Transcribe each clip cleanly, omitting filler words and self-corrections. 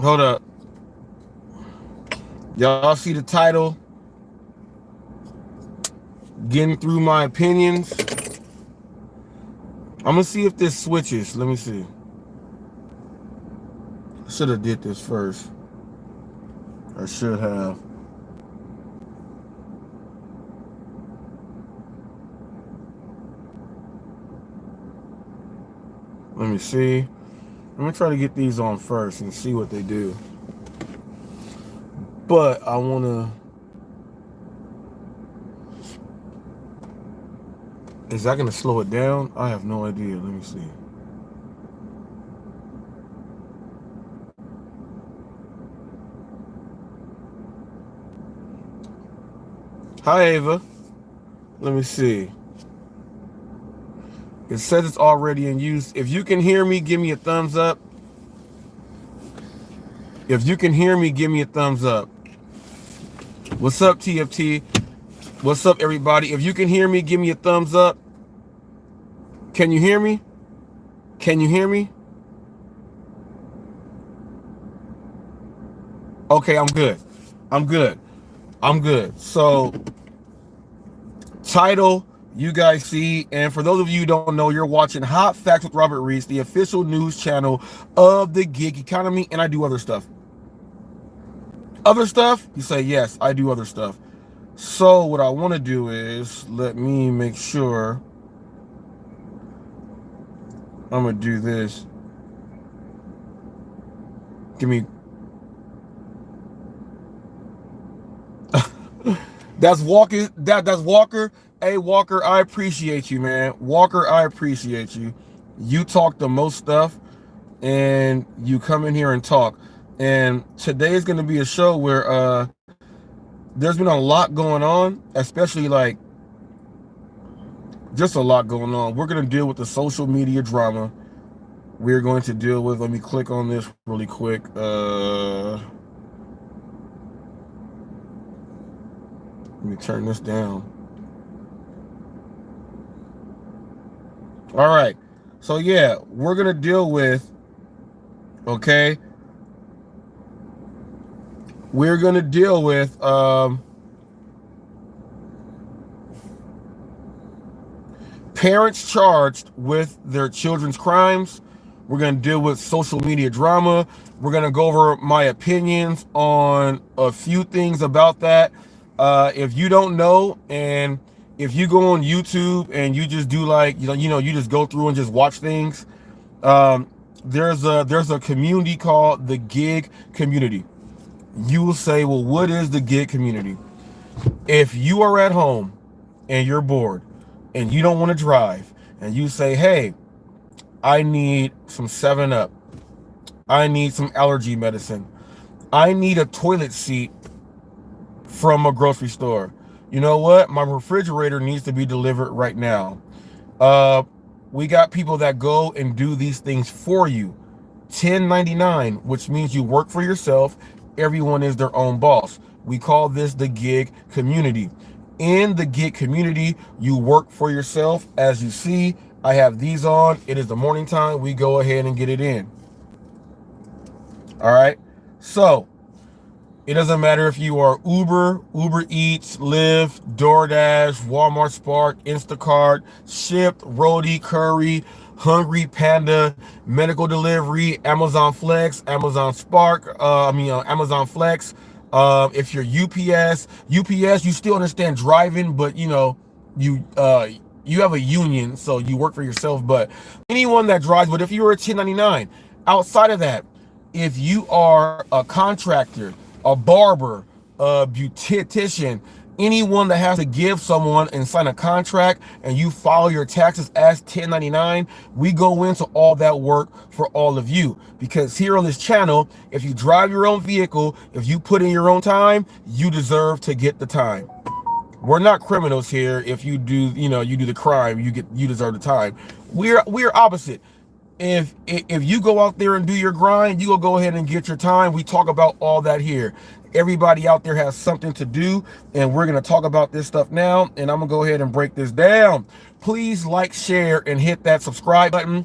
Hold up. Y'all see the title? Getting through my opinions. I'm gonna see if this switches. Let me see. Should have did this first. I should have. Let me see. Let me try to get these on first and see what they do. But I wanna. Is that gonna slow it down? I have no idea. Let me see. Hi, Ava. Let me see. It says it's already in use. If you can hear me, give me a thumbs up. If you can hear me, give me a thumbs up. What's up, TFT? What's up, everybody? If you can hear me, give me a thumbs up. Can you hear me? Can you hear me? Okay, I'm good. I'm good. I'm good. So, title, you guys see, and for those of you who don't know, you're watching Hot Facts with Robert Reese, the official news channel of the gig economy, and I do other stuff. Other stuff? You say, yes, I do other stuff. So what I want to do is, let me make sure. I'm going to do this. Give me. That's Walker. That's Walker. Hey, Walker, I appreciate you, man. Walker, I appreciate you. You talk the most stuff, and you come in here and talk. And today is going to be a show where there's been a lot going on, especially like just a lot going on. We're going to deal with the social media drama. We're going to deal with, let me click on this really quick. Let me turn this down. All right. So yeah, we're going to deal with, okay, we're going to deal with parents charged with their children's crimes. We're going to deal with social media drama. We're going to go over my opinions on a few things about that. If you don't know, and if you go on YouTube and you just do like, you just go through and just watch things, there's a community called the gig community. You will say, well, what is the gig community? If you are at home and you're bored and you don't want to drive and you say, hey, I need some 7-Up. I need some allergy medicine. I need a toilet seat from a grocery store. You know what? My refrigerator needs to be delivered right now. We got people that go and do these things for you. 1099, which means you work for yourself. Everyone is their own boss. We call this the gig community. In the gig community, you work for yourself. As you see, I have these on. It is the morning time. We go ahead and get it in. All right. So it doesn't matter if you are Uber, Uber Eats, Lyft, DoorDash, Walmart Spark, Instacart, Shipt, Roadie, Curry, Hungry Panda, Medical Delivery, Amazon Flex, Amazon Spark, Amazon Flex. If you're UPS, you still understand driving, but you have a union, so you work for yourself. But anyone that drives, but if you were a 1099, outside of that, if you are a contractor, a barber, a beautician, anyone that has to give someone and sign a contract and you file your taxes as 1099, we go into all that work for all of you. Because here on this channel, if you drive your own vehicle, if you put in your own time, you deserve to get the time. We're not criminals here. If you do, you do the crime, you deserve the time. We're opposite. If you go out there and do your grind, you will go ahead and get your time. We talk about all that here. Everybody out there has something to do, and we're going to talk about this stuff now, and I'm going to go ahead and break this down. Please like, share, and hit that subscribe button.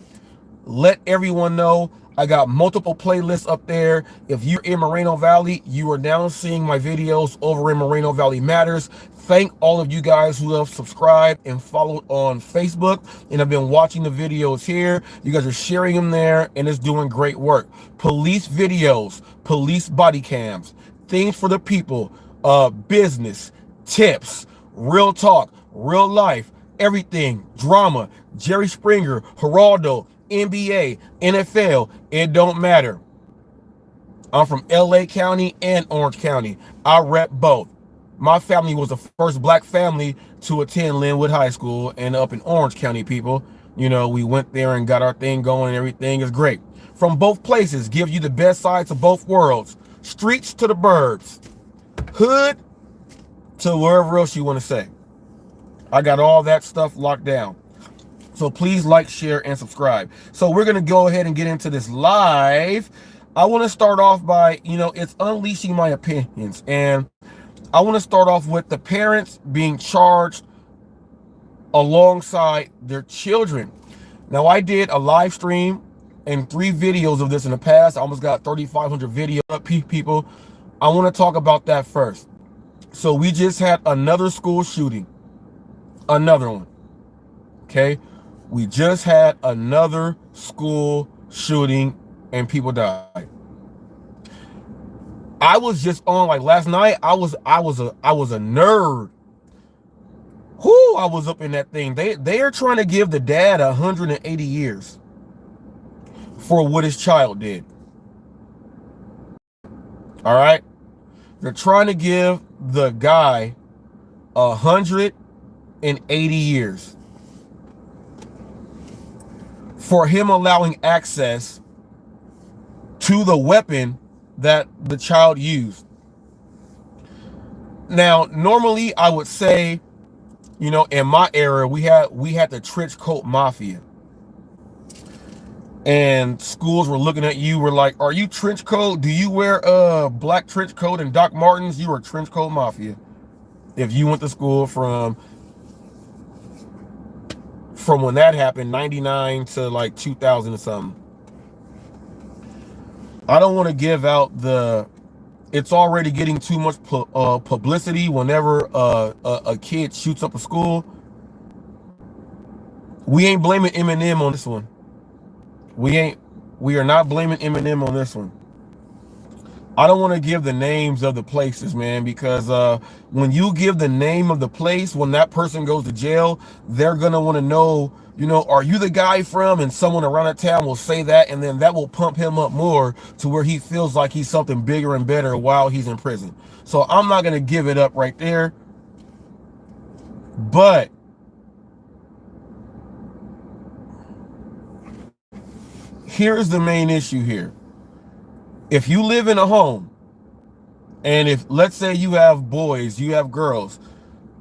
Let everyone know I got multiple playlists up there. If you're in Moreno Valley, you are now seeing my videos over in Moreno Valley Matters. Thank all of you guys who have subscribed and followed on Facebook and have been watching the videos here. You guys are sharing them there, and it's doing great work. Police videos, police body cams, things for the people, business, tips, real talk, real life, everything, drama, Jerry Springer, Geraldo, NBA, NFL, it don't matter. I'm from LA County and Orange County. I rep both. My family was the first black family to attend Linwood High School, and up in Orange County, people, you know, we went there and got our thing going, and everything is great. From both places, give you the best sides of both worlds. Streets to the burbs. Hood to wherever else you want to say. I got all that stuff locked down. So please like, share, and subscribe. So we're going to go ahead and get into this live. I want to start off by, it's unleashing my opinions. And I want to start off with the parents being charged alongside their children. Now, I did a live stream and 3 videos of this in the past. I almost got 3,500 video people. I want to talk about that first. So we just had another school shooting. Another one. Okay? We just had another school shooting and people died. I was just on, like, last night, I was a nerd. Whoo, I was up in that thing. They are trying to give the dad 180 years for what his child did. All right? They're trying to give the guy 180 years for him allowing access to the weapon that the child used. Now, normally I would say, in my era, we had the trench coat mafia. And schools were looking at you, were like, are you trench coat? Do you wear a black trench coat and Doc Martens? You are trench coat mafia. If you went to school from when that happened, 99 to like 2000 or something. I don't want to give out it's already getting too much publicity whenever a kid shoots up a school. We ain't blaming Eminem on this one. We are not blaming Eminem on this one. I don't want to give the names of the places, man, because when you give the name of the place, when that person goes to jail, they're going to want to know, are you the guy from, and someone around that town will say that, and then that will pump him up more to where he feels like he's something bigger and better while he's in prison. So I'm not going to give it up right there. But here's the main issue here. If you live in a home, and if, let's say, you have boys, you have girls,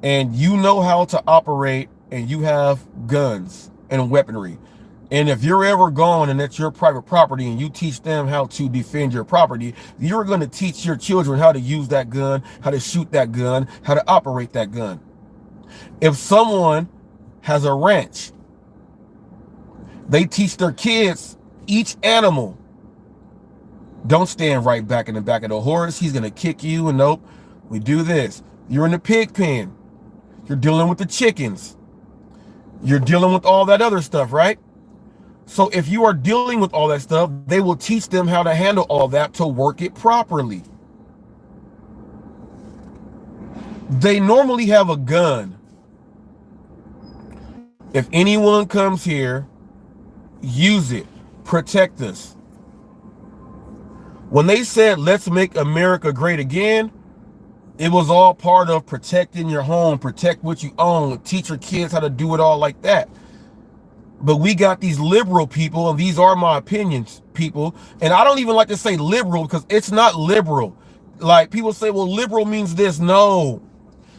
and you know how to operate, and you have guns and weaponry, and if you're ever gone and it's your private property and you teach them how to defend your property, you're going to teach your children how to use that gun, how to shoot that gun, how to operate that gun. If someone has a ranch, they teach their kids each animal. Don't stand right back in the back of the horse. He's going to kick you. And nope, we do this. You're in the pig pen. You're dealing with the chickens. You're dealing with all that other stuff, right? So if you are dealing with all that stuff, they will teach them how to handle all that to work it properly. They normally have a gun. If anyone comes here, use it. Protect us. When they said, let's make America great again, it was all part of protecting your home, protect what you own, teach your kids how to do it all like that. But we got these liberal people, and these are my opinions, people. And I don't even like to say liberal because it's not liberal. Like, people say, well, liberal means this. No.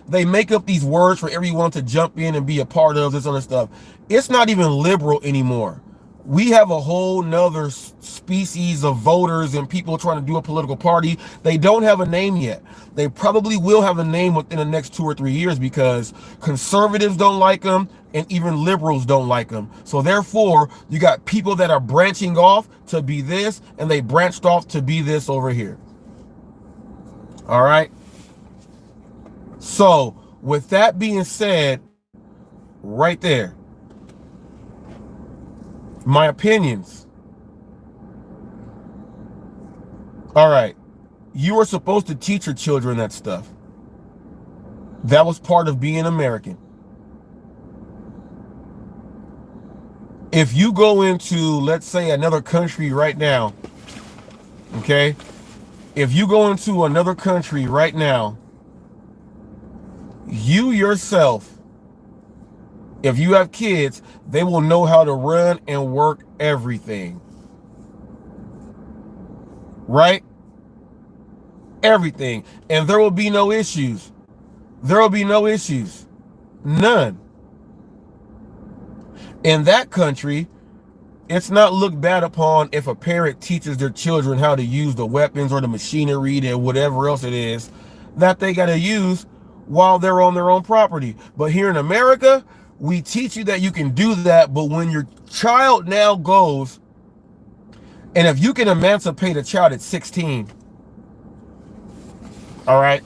They make up these words for everyone to jump in and be a part of this other stuff. It's not even liberal anymore. We have a whole nother species of voters and people trying to do a political party. They don't have a name yet. They probably will have a name within the next 2 or 3 years because conservatives don't like them. and even liberals don't like them. So therefore, you got people that are branching off to be this, and they branched off to be this over here. All right. So with that being said, right there, my opinions. All right. You were supposed to teach your children that stuff. That was part of being American. If you go into, let's say, another country right now, okay? If you go into another country right now, you yourself, if you have kids, they will know how to run and work everything. Right? Everything. And there will be no issues. There will be no issues. None. In that country, it's not looked bad upon if a parent teaches their children how to use the weapons or the machinery or whatever else it is that they got to use while they're on their own property. But here in America, we teach you that you can do that, but when your child now goes, and if you can emancipate a child at 16, all right,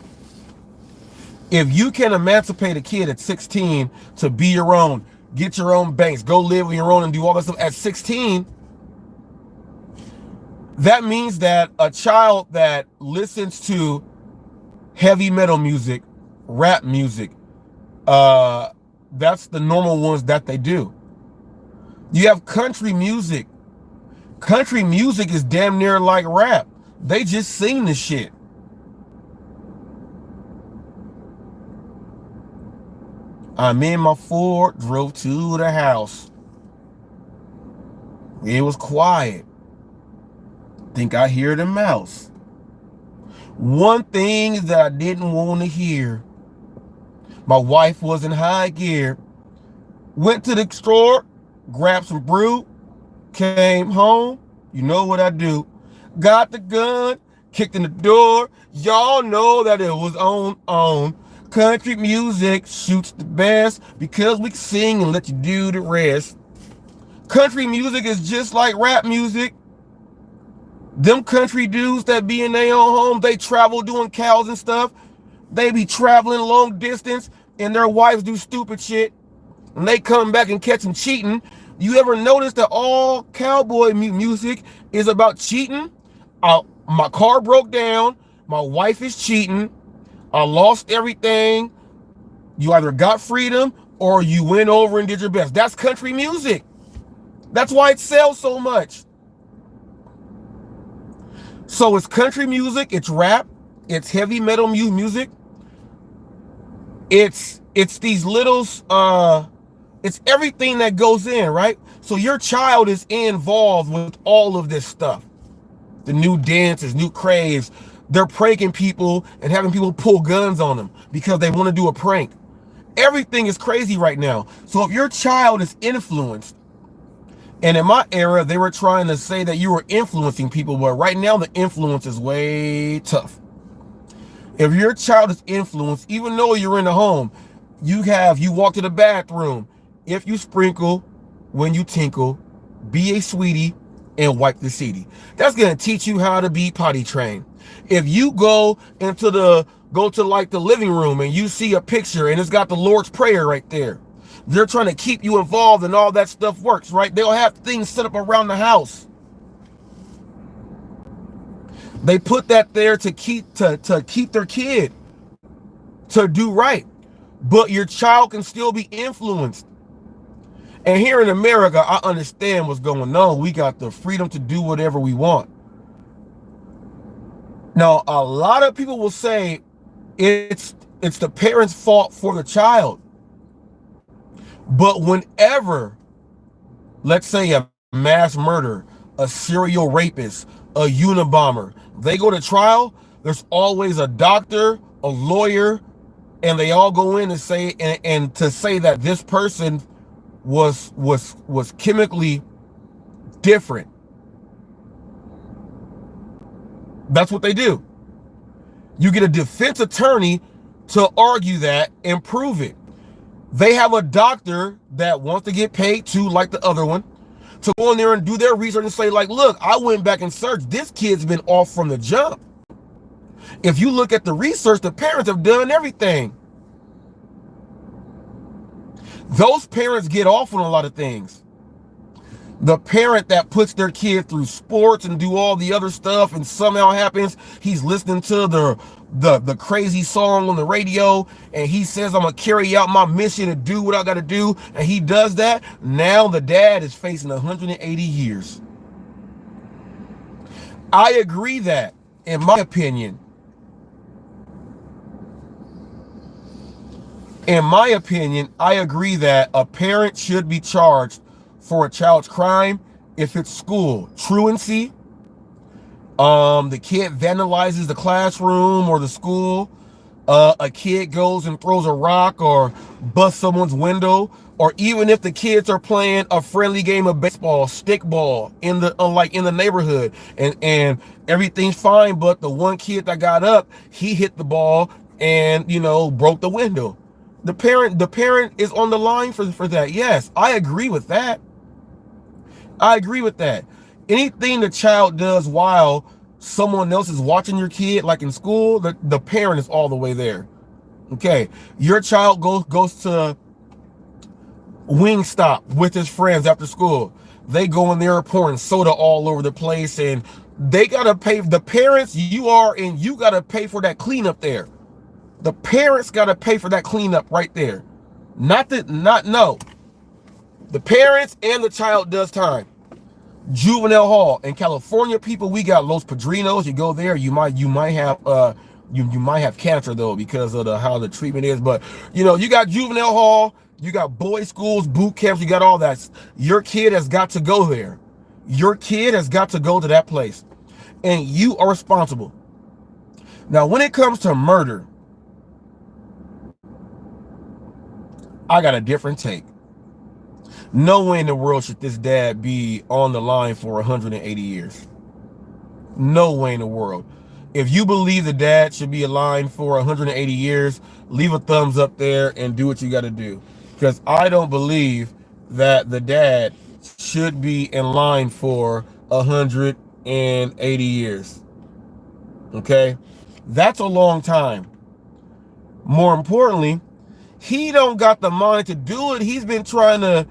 if you can emancipate a kid at 16 to be your own, get your own banks, go live on your own and do all that stuff at 16, that means that a child that listens to heavy metal music, rap music, that's the normal ones that they do. You have country music. Country music is damn near like rap. They just sing the shit. I'm in my Ford, drove to the house. It was quiet. Think I hear the mouse. One thing that I didn't want to hear. My wife was in high gear. Went to the store, grabbed some brew, came home. You know what I do. Got the gun, kicked in the door. Y'all know that it was on. Country music shoots the best because we can sing and let you do the rest. Country music is just like rap music. Them country dudes that be in their own home, they travel doing cows and stuff. They be traveling long distance and their wives do stupid shit. And they come back and catch them cheating. You ever notice that all cowboy music is about cheating? My car broke down. My wife is cheating. I lost everything. You either got freedom or you went over and did your best. That's country music. That's why it sells so much. So it's country music, it's rap, it's heavy metal music. It's these little, it's everything that goes in, right? So your child is involved with all of this stuff. The new dances, new craze. They're pranking people and having people pull guns on them because they want to do a prank. Everything is crazy right now. So if your child is influenced, and in my era, they were trying to say that you were influencing people, but right now the influence is way tough. If your child is influenced, even though you're in the home, you walk to the bathroom. If you sprinkle, when you tinkle, be a sweetie and wipe the seedy. That's going to teach you how to be potty trained. If you go to like the living room and you see a picture and it's got the Lord's Prayer right there, they're trying to keep you involved and all that stuff works, right? They'll have things set up around the house. They put that there to keep their kid to do right. But your child can still be influenced. And here in America, I understand what's going on. We got the freedom to do whatever we want. Now, a lot of people will say it's the parents' fault for the child. But whenever, let's say a mass murder, a serial rapist, a Unabomber, they go to trial, there's always a doctor, a lawyer, and they all go in and say and to say that this person was chemically different. That's what they do. You get a defense attorney to argue that and prove it. They have a doctor that wants to get paid too, like the other one, to go in there and do their research and say, like, look, I went back and searched. This kid's been off from the jump. If you look at the research, the parents have done everything. Those parents get off on a lot of things. The parent that puts their kid through sports and do all the other stuff, and somehow happens he's listening to the crazy song on the radio, and he says, I'm gonna carry out my mission and do what I gotta do, and he does that. Now the dad is facing 180 years. I agree that, in my opinion, I agree that a parent should be charged for a child's crime if it's school truancy. The kid vandalizes the classroom or the school. A kid goes and throws a rock or busts someone's window, or even if the kids are playing a friendly game of baseball, stickball in the neighborhood, and everything's fine, but the one kid that got up, he hit the ball and broke the window. The parent is on the line for that. Yes, I agree with that. Anything the child does while someone else is watching your kid, like in school, the parent is all the way there. Okay, your child goes to Wingstop with his friends after school. They go in there pouring soda all over the place, and they gotta pay. The parents, you gotta pay for that cleanup there. The parents gotta pay for that cleanup right there. No. The parents and the child does time. Juvenile hall in California, people, we got Los Padrinos. You go there, you might have you might have cancer though, because of how the treatment is. But you got juvenile hall, you got boys schools, boot camps, you got all that. Your kid has got to go there. Your kid has got to go to that place, and you are responsible. Now, when it comes to murder, I got a different take. No way in the world should this dad be on the line for 180 years. No way in the world. If you believe the dad should be in line for 180 years, leave a thumbs up there and do what you got to do. Because I don't believe that the dad should be in line for 180 years. Okay? That's a long time. More importantly, he don't got the mind to do it. He's been trying to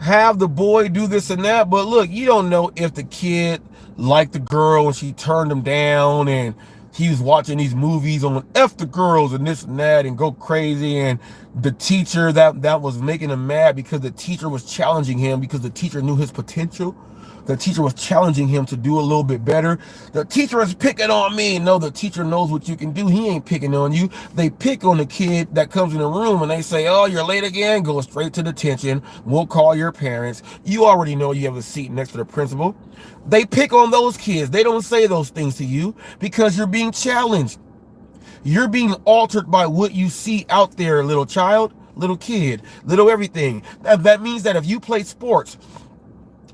have the boy do this and that, but look, you don't know if the kid liked the girl and she turned him down, and he was watching these movies on F the girls and this and that and go crazy, and the teacher that was making him mad because the teacher was challenging him, because the teacher knew his potential. The teacher was challenging him to do a little bit better. The teacher is picking on me. No, the teacher knows what you can do. He ain't picking on you. They pick on the kid that comes in the room and they say, oh, you're late again. Go straight to detention. We'll call your parents. You already know you have a seat next to the principal. They pick on those kids. They don't say those things to you because you're being challenged. You're being altered by what you see out there, little child, little kid, little everything. That means that if you play sports,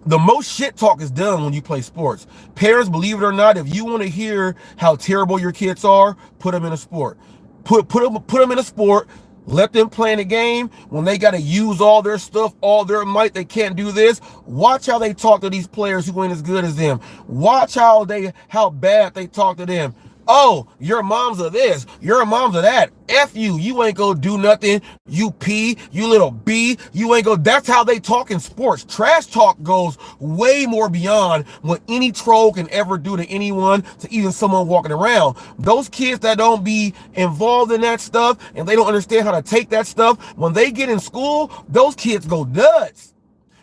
the most shit talk is done when you play sports. Parents, believe it or not, if you want to hear how terrible your kids are, put them in a sport. Put them in a sport. Let them play in a game. When they got to use all their stuff, all their might, they can't do this. Watch how they talk to these players who ain't as good as them. Watch how bad they talk to them. Oh, your mom's of this, your mom's of that. F you, you ain't gonna do nothing. You P, you little B, you ain't go. That's how they talk in sports. Trash talk goes way more beyond what any troll can ever do to anyone, to even someone walking around. Those kids that don't be involved in that stuff and they don't understand how to take that stuff, when they get in school, those kids go nuts.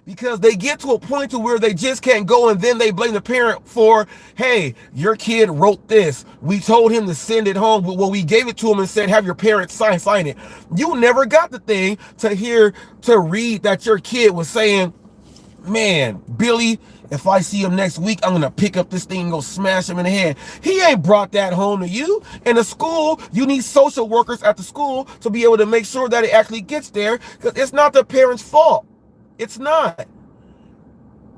Because they get to a point to where they just can't go, and then they blame the parent for, hey, your kid wrote this. We told him to send it home. Well, we gave it to him and said, have your parents sign it. You never got the thing to read that your kid was saying, man, Billy, if I see him next week, I'm going to pick up this thing and go smash him in the head. He ain't brought that home to you. In the school, you need social workers at the school to be able to make sure that it actually gets there, because it's not the parent's fault. It's not.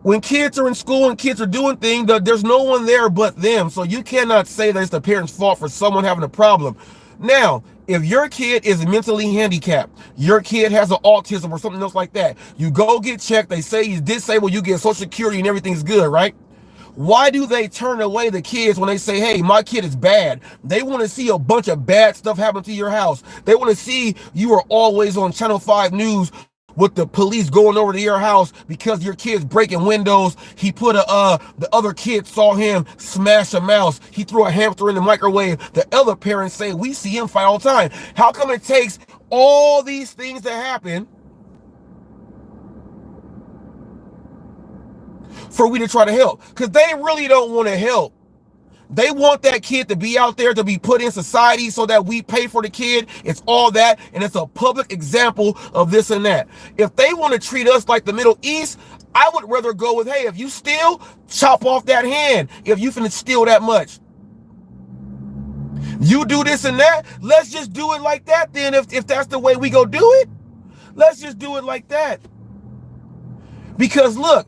When kids are in school and kids are doing things, there's no one there but them. So you cannot say that it's the parent's fault for someone having a problem. Now, If your kid is mentally handicapped, your kid has an autism or something else like that, you go get checked, they say he's disabled, you get Social Security and everything's good, right? Why do they turn away the kids when they say, hey, my kid is bad? They want to see a bunch of bad stuff happen to your house. They want to see you are always on Channel 5 News with the police going over to your house because your kid's breaking windows. He put the other kid saw him smash a mouse. He threw a hamster in the microwave. The other parents say, we see him fight all the time. How come it takes all these things to happen for we to try to help? Because they really don't want to help. They want that kid to be out there, to be put in society so that we pay for the kid. It's all that, and it's a public example of this and that. If they want to treat us like the Middle East, I would rather go with, hey, if you steal, chop off that hand. If you finna steal that much, you do this and that, let's just do it like that then. If that's the way we go do it, let's just do it like that. Because look,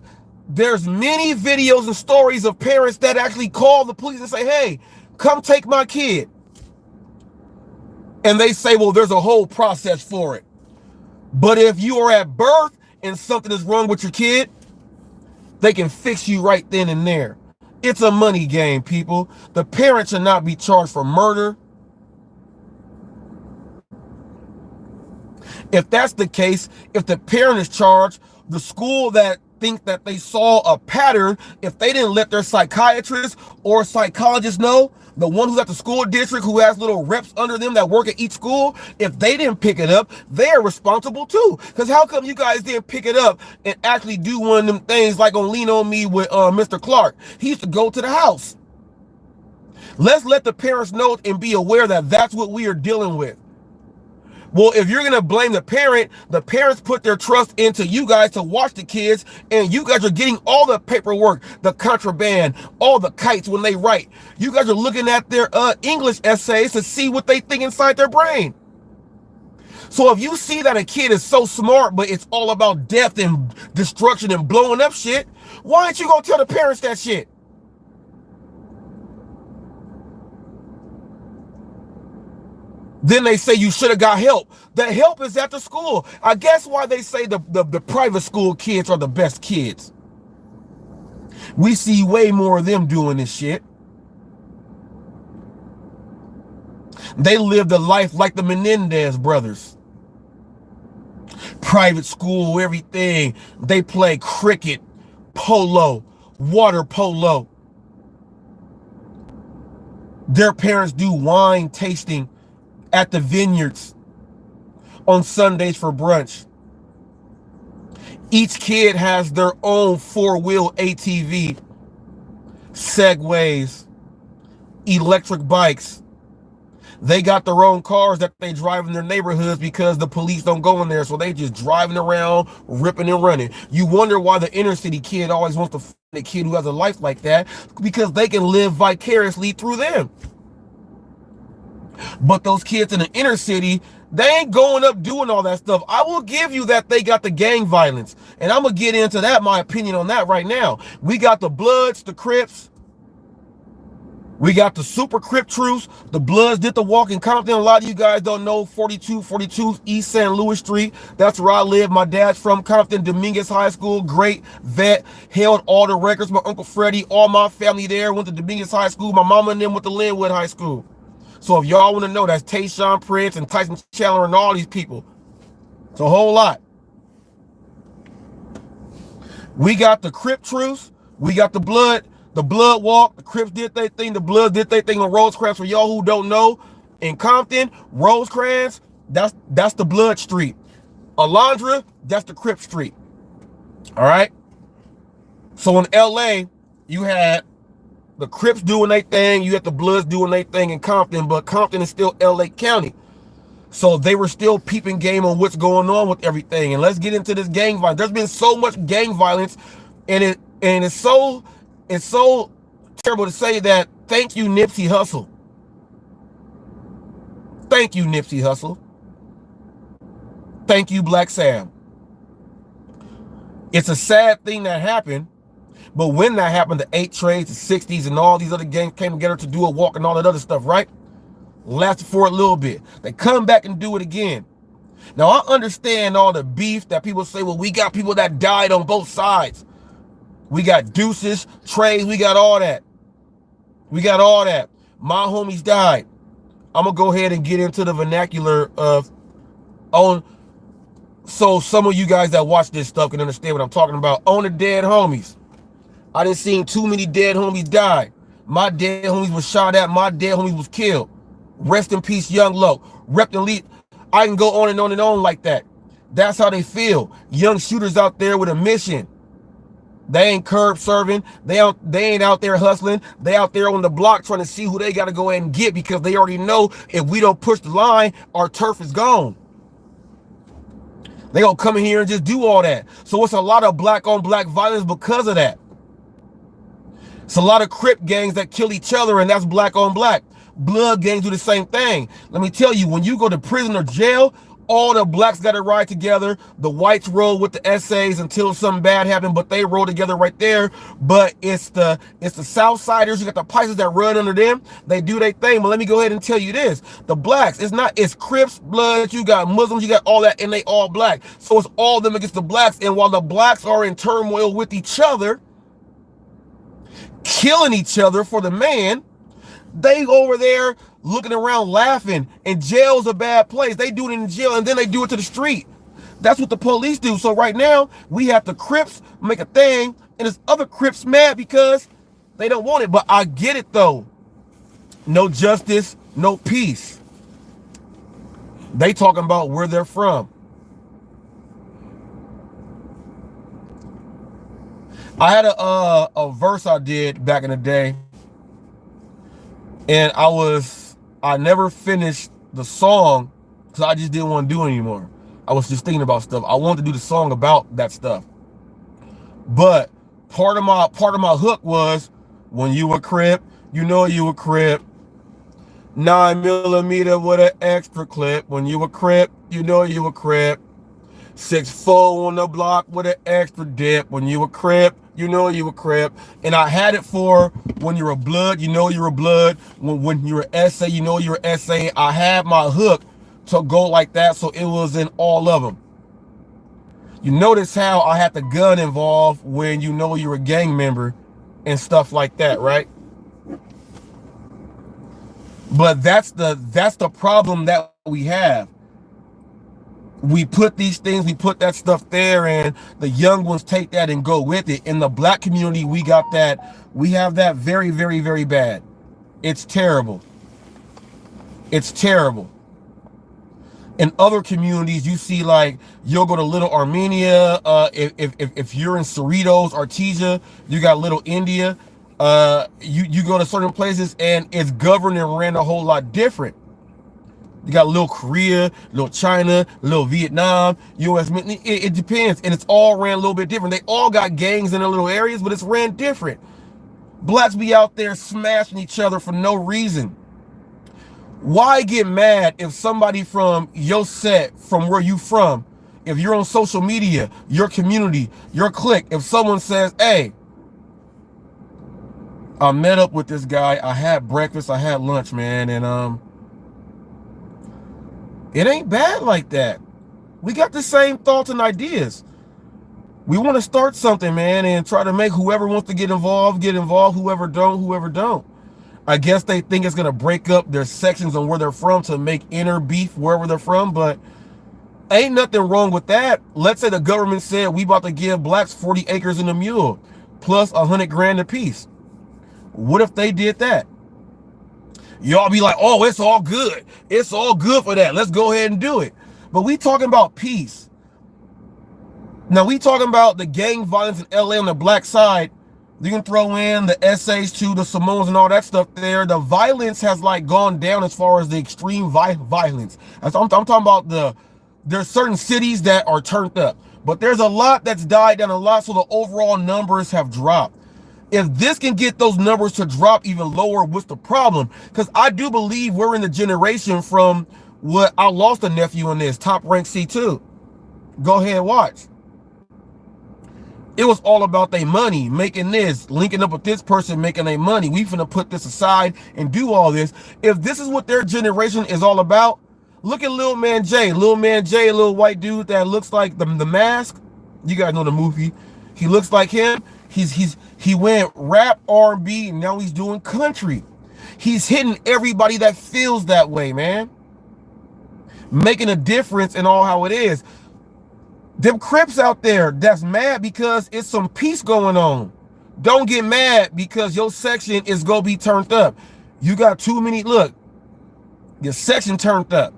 there's many videos and stories of parents that actually call the police and say, hey, come take my kid. And they say, well, there's a whole process for it. But if you are at birth and something is wrong with your kid, they can fix you right then and there. It's a money game, people. The parent should not be charged for murder. If that's the case, if the parent is charged, the school that think that they saw a pattern, if they didn't let their psychiatrist or psychologist know, the one who's at the school district who has little reps under them that work at each school, if they didn't pick it up, they're responsible too. Because how come you guys didn't pick it up and actually do one of them things like on Lean On Me with Mr. Clark? He used to go to the house. Let's let the parents know and be aware that that's what we are dealing with. Well, if you're going to blame the parents put their trust into you guys to watch the kids, and you guys are getting all the paperwork, the contraband, all the kites when they write. You guys are looking at their English essays to see what they think inside their brain. So if you see that a kid is so smart, but it's all about death and destruction and blowing up shit, why aren't you going to tell the parents that shit? Then they say you should have got help. The help is at the school. I guess why they say the private school kids are the best kids. We see way more of them doing this shit. They live the life like the Menendez brothers. Private school, everything. They play cricket, polo, water polo. Their parents do wine tasting at the vineyards on Sundays for brunch. Each kid has their own four-wheel ATV, Segways, electric bikes. They got their own cars that they drive in their neighborhoods because the police don't go in there, so they just driving around, ripping and running. You wonder why the inner city kid always wants to find a kid who has a life like that, because they can live vicariously through them. But those kids in the inner city, they ain't going up doing all that stuff. I will give you that they got the gang violence. And I'm going to get into that, my opinion on that right now. We got the Bloods, the Crips. We got the Super Crip Truce. The Bloods did the walk in Compton. A lot of you guys don't know 4242 East St. Louis Street. That's where I live. My dad's from Compton, Dominguez High School. Great vet. Held all the records. My Uncle Freddie, all my family there went to Dominguez High School. My mama and them went to Linwood High School. So if y'all want to know, that's Tayshaun Prince and Tyson Chandler and all these people. It's a whole lot. We got the Crip Truce. We got the Blood Walk. The Crips did their thing. The Bloods did their thing on Rosecrans. For y'all who don't know, in Compton, Rosecrans, that's the Blood Street. Alondra, that's the Crip Street. All right? So in LA, you had the Crips doing their thing. You had the Bloods doing their thing in Compton, but Compton is still LA County. So they were still peeping game on what's going on with everything. And let's get into this gang violence. There's been so much gang violence, and it's so terrible to say that. Thank you, Nipsey Hussle. Thank you, Nipsey Hussle. Thank you, Black Sam. It's a sad thing that happened. But when that happened, the 8 Trades, the 60s, and all these other gangs came together to do a walk and all that other stuff, right? Lasted for a little bit. They come back and do it again. Now, I understand all the beef that people say, well, we got people that died on both sides. We got deuces, trays, we got all that. We got all that. My homies died. I'm going to go ahead and get into the vernacular of so some of you guys that watch this stuff can understand what I'm talking about. On the dead homies. I done seen too many dead homies die. My dead homies was shot at. My dead homies was killed. Rest in peace, Young Loc. Rep and lead. I can go on and on and on like that. That's how they feel. Young shooters out there with a mission. They ain't curb serving. They ain't out there hustling. They out there on the block trying to see who they got to go ahead and get, because they already know if we don't push the line, our turf is gone. They gonna come in here and just do all that. So it's a lot of black on black violence because of that. It's a lot of Crip gangs that kill each other, and that's black on black. Blood gangs do the same thing. Let me tell you, when you go to prison or jail, all the blacks got to ride together. The whites roll with the essays until something bad happened, but they roll together right there. But it's the Southsiders. You got the Pisces that run under them. They do their thing. But let me go ahead and tell you this: the blacks, it's Crips, Bloods. You got Muslims. You got all that, and they all black. So it's all them against the blacks. And while the blacks are in turmoil with each other, killing each other for the man, they over there looking around laughing. And jail's a bad place. They do it in jail, and then they do it to the street. That's what the police do. So right now, we have the Crips make a thing, and there's other Crips mad because they don't want it. But I get it, though. No justice, no peace. They talking about where they're from. I had a verse I did back in the day, and I never finished the song because I just didn't want to do it anymore. I was just thinking about stuff. I wanted to do the song about that stuff. But part of my hook was, when you a Crip, you know you a Crip. 9mm with an extra clip. When you a Crip, you know you a Crip. 6'4" on the block with an extra dip. When you a Crip, you know you a Crip. And I had it for when you're a Blood, you know you're a Blood. When you're an SA, you know you're an SA. I had my hook to go like that, so it was in all of them. You notice how I had the gun involved when you know you're a gang member and stuff like that, right? But that's the problem that we have. We put these things, we put that stuff there, and the young ones take that and go with it. In the black community, we got that. We have that very, very, very bad. It's terrible. It's terrible. In other communities, you see, like, you'll go to Little Armenia. If you're in Cerritos, Artesia, you got Little India. You go to certain places, and it's governed and ran a whole lot different. You got Little Korea, Little China, Little Vietnam, US. It depends, and it's all ran a little bit different. They all got gangs in their little areas, but it's ran different. Blacks be out there smashing each other for no reason. Why get mad if somebody from your set, from where you from, if you're on social media, your community, your clique, if someone says, hey, I met up with this guy, I had breakfast, I had lunch, man, and it ain't bad like that. We got the same thoughts and ideas. We want to start something, man, and try to make whoever wants to get involved, whoever don't. I guess they think it's going to break up their sections on where they're from to make inner beef wherever they're from, but ain't nothing wrong with that. Let's say the government said we about to give blacks 40 acres and a mule, plus 100 grand a piece. What if they did that? Y'all be like, oh, it's all good. It's all good for that. Let's go ahead and do it. But we talking about peace. Now, we talking about the gang violence in LA on the black side. You can throw in the essays too, the Simones and all that stuff there. The violence has like gone down as far as the extreme violence. I'm talking about there's certain cities that are turned up. But there's a lot that's died down a lot, so the overall numbers have dropped. If this can get those numbers to drop even lower, what's the problem? Because I do believe we're in the generation from what I lost a nephew in this, Top Rank C2. Go ahead, watch. It was all about their money, making this, linking up with this person, making their money. We finna put this aside and do all this. If this is what their generation is all about, look at Lil Man J. Lil Man J, a little white dude that looks like the Mask. You guys know the movie. He looks like him. He went rap, R&B, and now he's doing country. He's hitting everybody that feels that way, man. Making a difference in all how it is. Them Crips out there that's mad because it's some peace going on. Don't get mad because your section is going to be turned up. You got too many, look, your section turned up.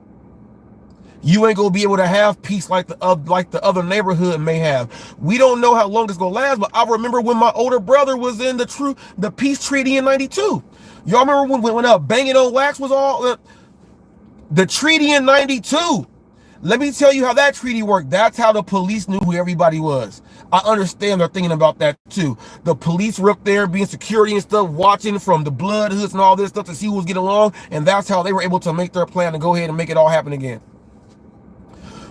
You ain't going to be able to have peace like the other neighborhood may have. We don't know how long this going to last, but I remember when my older brother was in the peace treaty in 92. Y'all remember when banging on wax was all the treaty in 92. Let me tell you how that treaty worked. That's how the police knew who everybody was. I understand they're thinking about that too. The police were up there being security and stuff, watching from the blood hoods and all this stuff to see who was getting along, and that's how they were able to make their plan to go ahead and make it all happen again.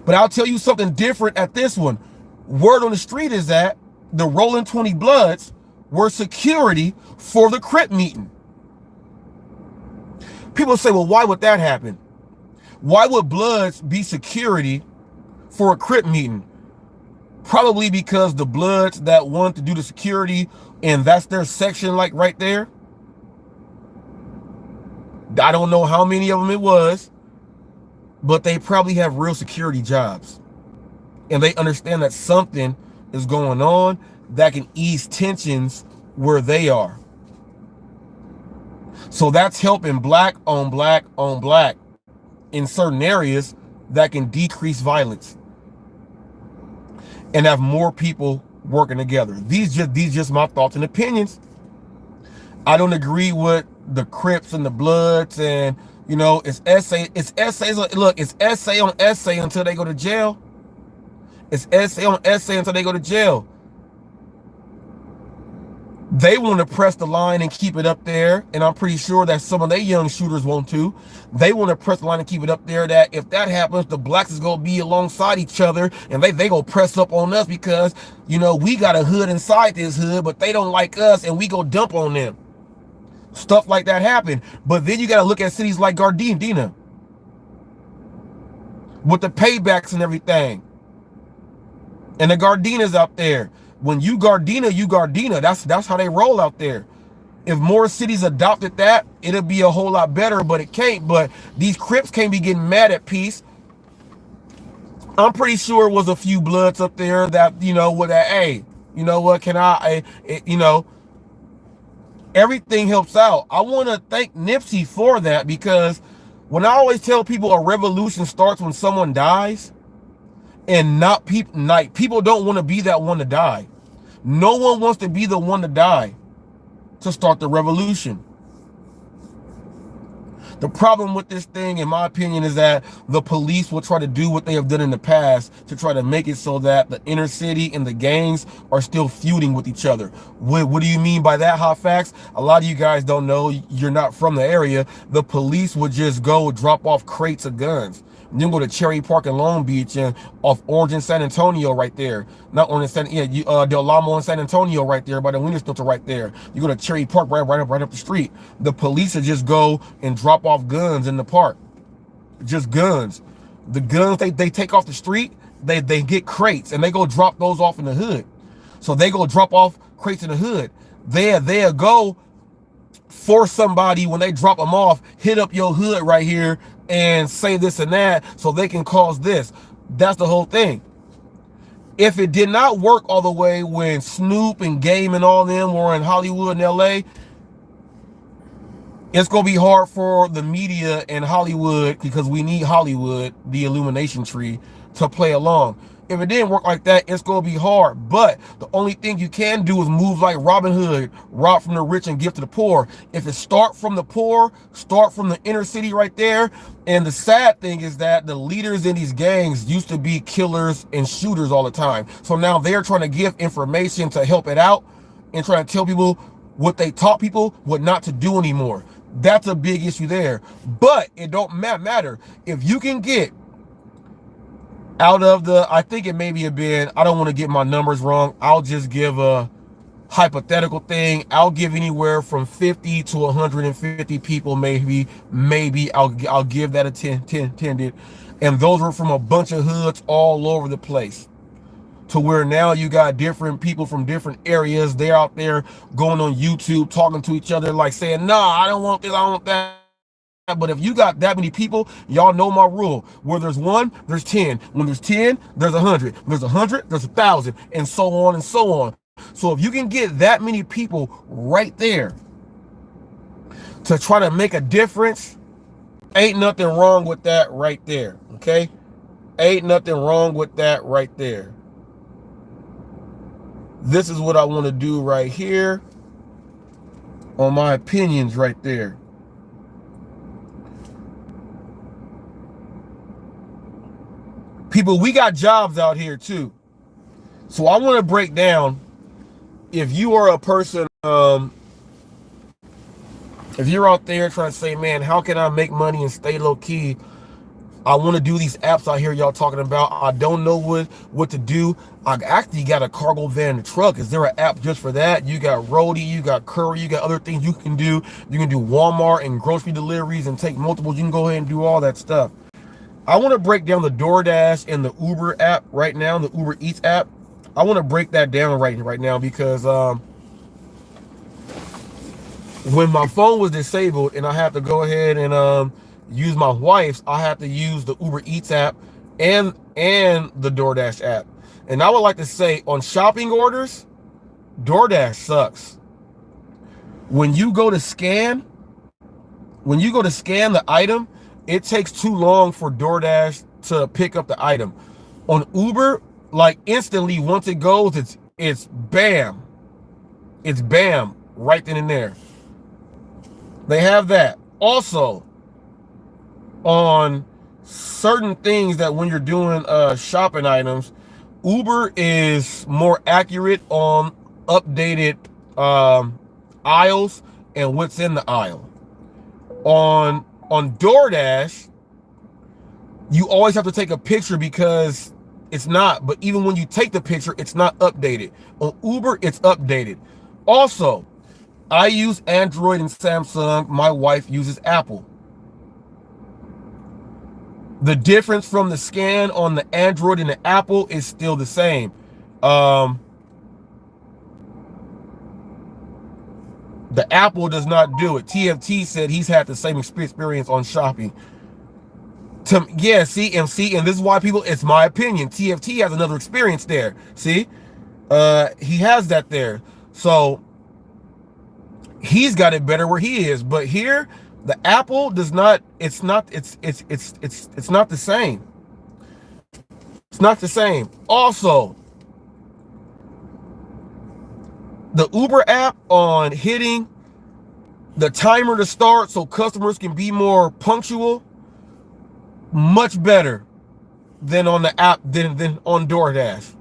But I'll tell you something different at this one. Word on the street is that the Rolling 20 Bloods were security for the Crip meeting. People say, well, why would that happen? Why would Bloods be security for a Crip meeting? Probably because the Bloods that want to do the security, and that's their section, like right there. I don't know how many of them it was, but they probably have real security jobs. And they understand that something is going on that can ease tensions where they are. So that's helping black on black on black in certain areas that can decrease violence and have more people working together. These just my thoughts and opinions. I don't agree with the Crips and the Bloods, and you know, it's essays. Look, it's essay on essay until they go to jail. It's essay on essay until they go to jail. They want to press the line and keep it up there, and I'm pretty sure that some of their young shooters want to. They want to press the line and keep it up there, that if that happens, the blacks is going to be alongside each other, and they going to press up on us because, you know, we got a hood inside this hood, but they don't like us, and we go dump on them. Stuff like that happen. But then you got to look at cities like Gardena with the paybacks and everything. And the Gardenas out there. When you Gardena, you Gardena. That's how they roll out there. If more cities adopted that, it'll be a whole lot better, but it can't. But these Crips can't be getting mad at peace. I'm pretty sure it was a few Bloods up there that, you know, with that, hey, you know what, you know, everything helps out. I want to thank Nipsey for that, because when I always tell people a revolution starts when someone dies, and not people, like, people don't want to be that one to die. No one wants to be the one to die to start the revolution. The problem with this thing, in my opinion, is that the police will try to do what they have done in the past to try to make it so that the inner city and the gangs are still feuding with each other. What do you mean by that, Hot Facts? A lot of you guys don't know. You're not from the area. The police would just go drop off crates of guns. Then go to Cherry Park in Long Beach and off Orange and San Antonio right there. Not Orange and Del Amo and San Antonio right there by the Winter Filter right there. You go to Cherry Park right up the street. The police would just go and drop off guns in the park. Just guns. The guns they take off the street, they get crates and they go drop those off in the hood. So they go drop off crates in the hood. They'll go force somebody, when they drop them off, hit up your hood right here and say this and that so they can cause this. That's the whole thing. If it did not work all the way when Snoop and Game and all them were in Hollywood and LA, it's going to be hard for the media in Hollywood, because we need Hollywood, the Illumination tree, to play along. If it didn't work like that, it's going to be hard. But the only thing you can do is move like Robin Hood, rob from the rich and give to the poor. If it start from the poor, start from the inner city right there. And the sad thing is that the leaders in these gangs used to be killers and shooters all the time. So now they're trying to give information to help it out and trying to tell people what they taught people what not to do anymore. That's a big issue there. But it don't matter. If you can get Out of the, I think it maybe have been, I don't want to get my numbers wrong. I'll just give a hypothetical thing. I'll give anywhere from 50 to 150 people, maybe I'll give that attended. And those were from a bunch of hoods all over the place. To where now you got different people from different areas. They're out there going on YouTube, talking to each other, like saying, nah, I don't want this, I don't want that. But if you got that many people, y'all know my rule. Where there's one, there's 10. When there's 10, there's 100. There's 100, there's 1,000, and so on and so on. So if you can get that many people right there to try to make a difference, ain't nothing wrong with that right there, okay? Ain't nothing wrong with that right there. This is what I want to do right here on my opinions right there. People, we got jobs out here too. So I want to break down, if you are a person, if you're out there trying to say, man, how can I make money and stay low key? I want to do these apps I hear y'all talking about. I don't know what to do. I actually got a cargo van and truck. Is there an app just for that? You got Roadie, you got Curry, you got other things you can do. You can do Walmart and grocery deliveries and take multiples. You can go ahead and do all that stuff. I want to break down the DoorDash and the Uber app right now, the Uber Eats app. I want to break that down right now because when my phone was disabled and I had to go ahead and use my wife's, I had to use the Uber Eats app and the DoorDash app. And I would like to say, on shopping orders, DoorDash sucks. When you go to scan the item, it takes too long for DoorDash to pick up the item. On Uber, like instantly, once it goes, it's bam. It's bam, right then and there. They have that. Also, on certain things that when you're doing shopping items, Uber is more accurate on updated aisles and what's in the aisle. On DoorDash, you always have to take a picture because it's not, but even when you take the picture, it's not updated. On Uber, it's updated. Also, I use Android and Samsung. My wife uses Apple. The difference from the scan on the Android and the Apple is still the same. The Apple does not do it. TFT said he's had the same experience on shopping. Yeah, see, and this is why people, it's my opinion, TFT has another experience there. See, he has that there. So he's got it better where he is. But here, the Apple does not, it's not the same. It's not the same. Also, the Uber app on hitting the timer to start so customers can be more punctual, much better than on the app, than on DoorDash.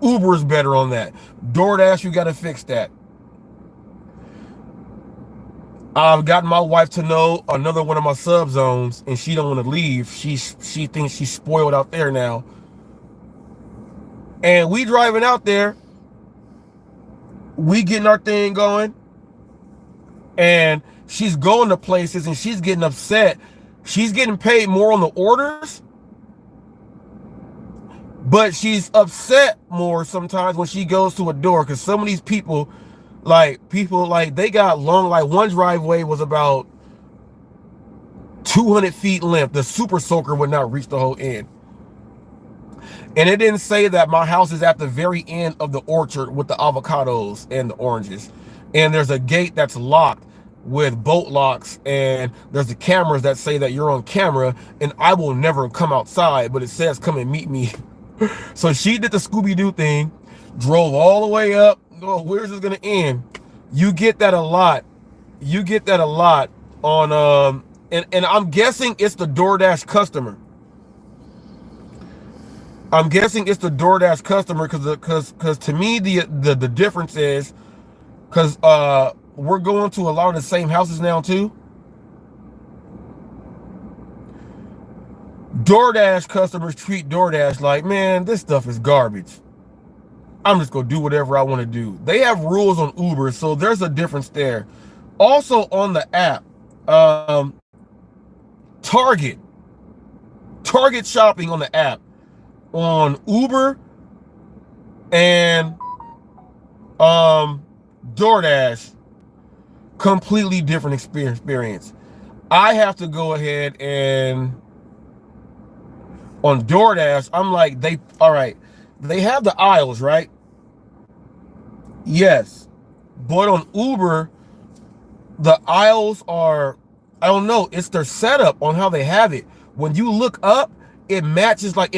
Uber is better on that. DoorDash, you got to fix that. I've gotten my wife to know another one of my sub zones, and she don't want to leave. She thinks she's spoiled out there now. And we driving out there, we getting our thing going, and she's going to places and she's getting upset. She's getting paid more on the orders, but she's upset more sometimes when she goes to a door, because some of these people they got long, like one driveway was about 200 feet length. The super soaker would not reach the whole end. And it didn't say that my house is at the very end of the orchard with the avocados and the oranges. And there's a gate that's locked with bolt locks, and there's the cameras that say that you're on camera, and I will never come outside, but it says come and meet me. So she did the Scooby-Doo thing, drove all the way up. Oh, where's this gonna end? You get that a lot. You get that a lot on and I'm guessing it's the DoorDash customer. I'm guessing it's the DoorDash customer because to me the difference is because we're going to a lot of the same houses now too. DoorDash customers treat DoorDash like, man, this stuff is garbage. I'm just going to do whatever I want to do. They have rules on Uber, so there's a difference there. Also on the app, Target. Target shopping on the app. On Uber and DoorDash, completely different experience. I have to go ahead and on DoorDash, I'm like, all right, they have the aisles, right? Yes. But on Uber, the aisles are, I don't know, it's their setup on how they have it. When you look up, it matches like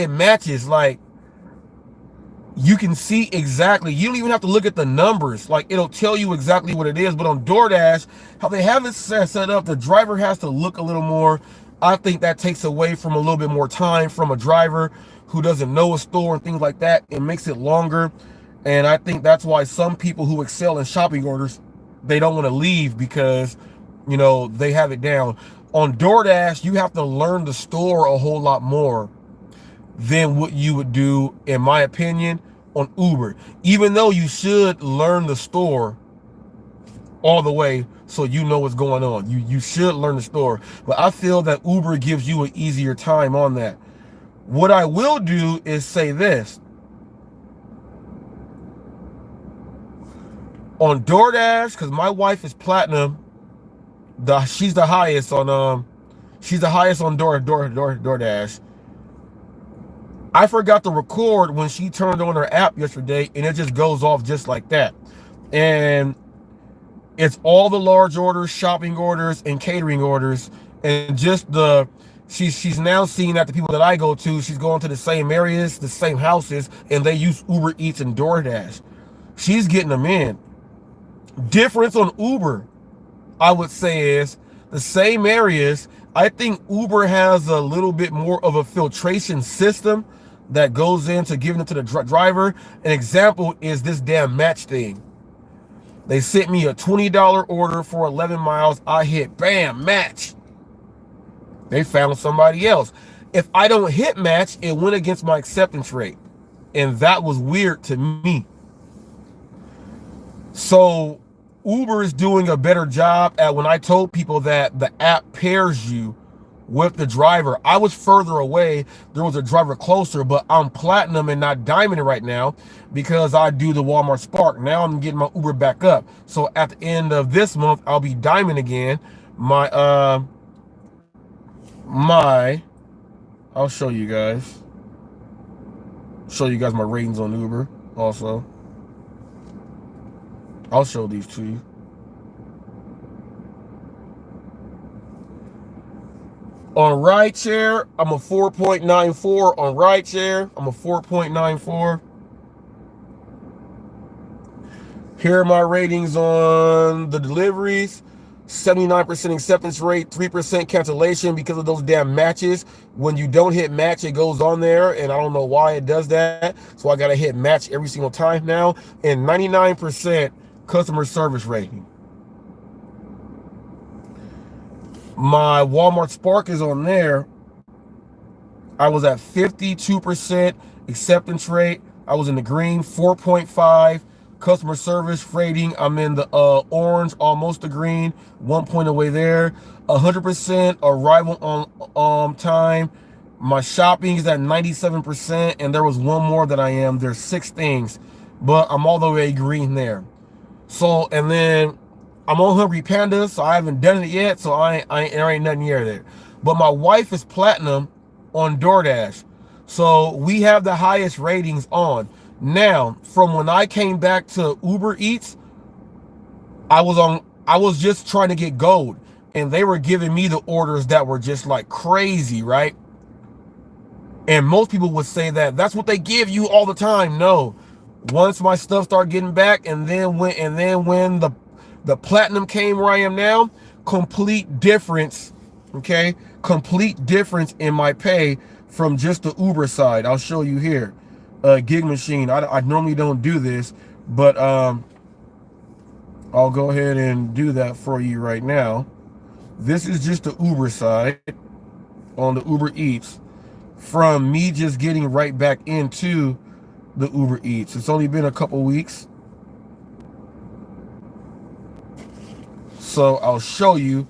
you can see exactly. You don't even have to look at the numbers. Like, it'll tell you exactly what it is. But on DoorDash, how they have it set up, the driver has to look a little more. I think that takes away from a little bit more time from a driver who doesn't know a store and things like that. It makes it longer. And I think that's why some people who excel in shopping orders, they don't want to leave because, you know, they have it down. On DoorDash, you have to learn the store a whole lot more than what you would do, in my opinion, on Uber. Even though you should learn the store all the way so you know what's going on. You should learn the store. But I feel that Uber gives you an easier time on that. What I will do is say this. On DoorDash, because my wife is platinum, she's the highest on DoorDash. I forgot to record when she turned on her app yesterday, and it just goes off just like that. And it's all the large orders, shopping orders, and catering orders, and just she's now seeing that the people that I go to, she's going to the same areas, the same houses, and they use Uber Eats and DoorDash. She's getting them in. Difference on Uber, I would say, is the same areas. I think Uber has a little bit more of a filtration system that goes into giving it to the driver. An example is this damn match thing. They sent me a $20 order for 11 miles. I hit, bam, match. They found somebody else. If I don't hit match, it went against my acceptance rate. And that was weird to me. So Uber is doing a better job at, when I told people that the app pairs you with the driver. I was further away. There was a driver closer, but I'm platinum and not diamond right now because I do the Walmart Spark. Now I'm getting my Uber back up. So at the end of this month, I'll be diamond again. I'll show you guys. Show you guys my ratings on Uber also. I'll show these to you. On rideshare, I'm a 4.94. On rideshare, I'm a 4.94. Here are my ratings on the deliveries. 79% acceptance rate, 3% cancellation because of those damn matches. When you don't hit match, it goes on there, and I don't know why it does that. So I got to hit match every single time now. And 99% customer service rating. My Walmart Spark is on there. I was at 52% acceptance rate. I was in the green, 4.5 customer service rating. I'm in the orange, almost the green, 1 point away there. 100% arrival on time. My shopping is at 97%, and there was one more that I am. There's 6 things, but I'm all the way green there. So, and then I'm on Hungry Panda, so I haven't done it yet, so there ain't nothing near there. But my wife is platinum on DoorDash, so we have the highest ratings on. Now, from when I came back to Uber Eats, I was just trying to get gold, and they were giving me the orders that were just like crazy, right? And most people would say that that's what they give you all the time. No, once my stuff started getting back, and then when the platinum came where I am now, complete difference, okay? Complete difference in my pay from just the Uber side. I'll show you here. Gig machine. I normally don't do this, but I'll go ahead and do that for you right now. This is just the Uber side on the Uber Eats. from me just getting right back into the Uber Eats. It's only been a couple weeks. So I'll show you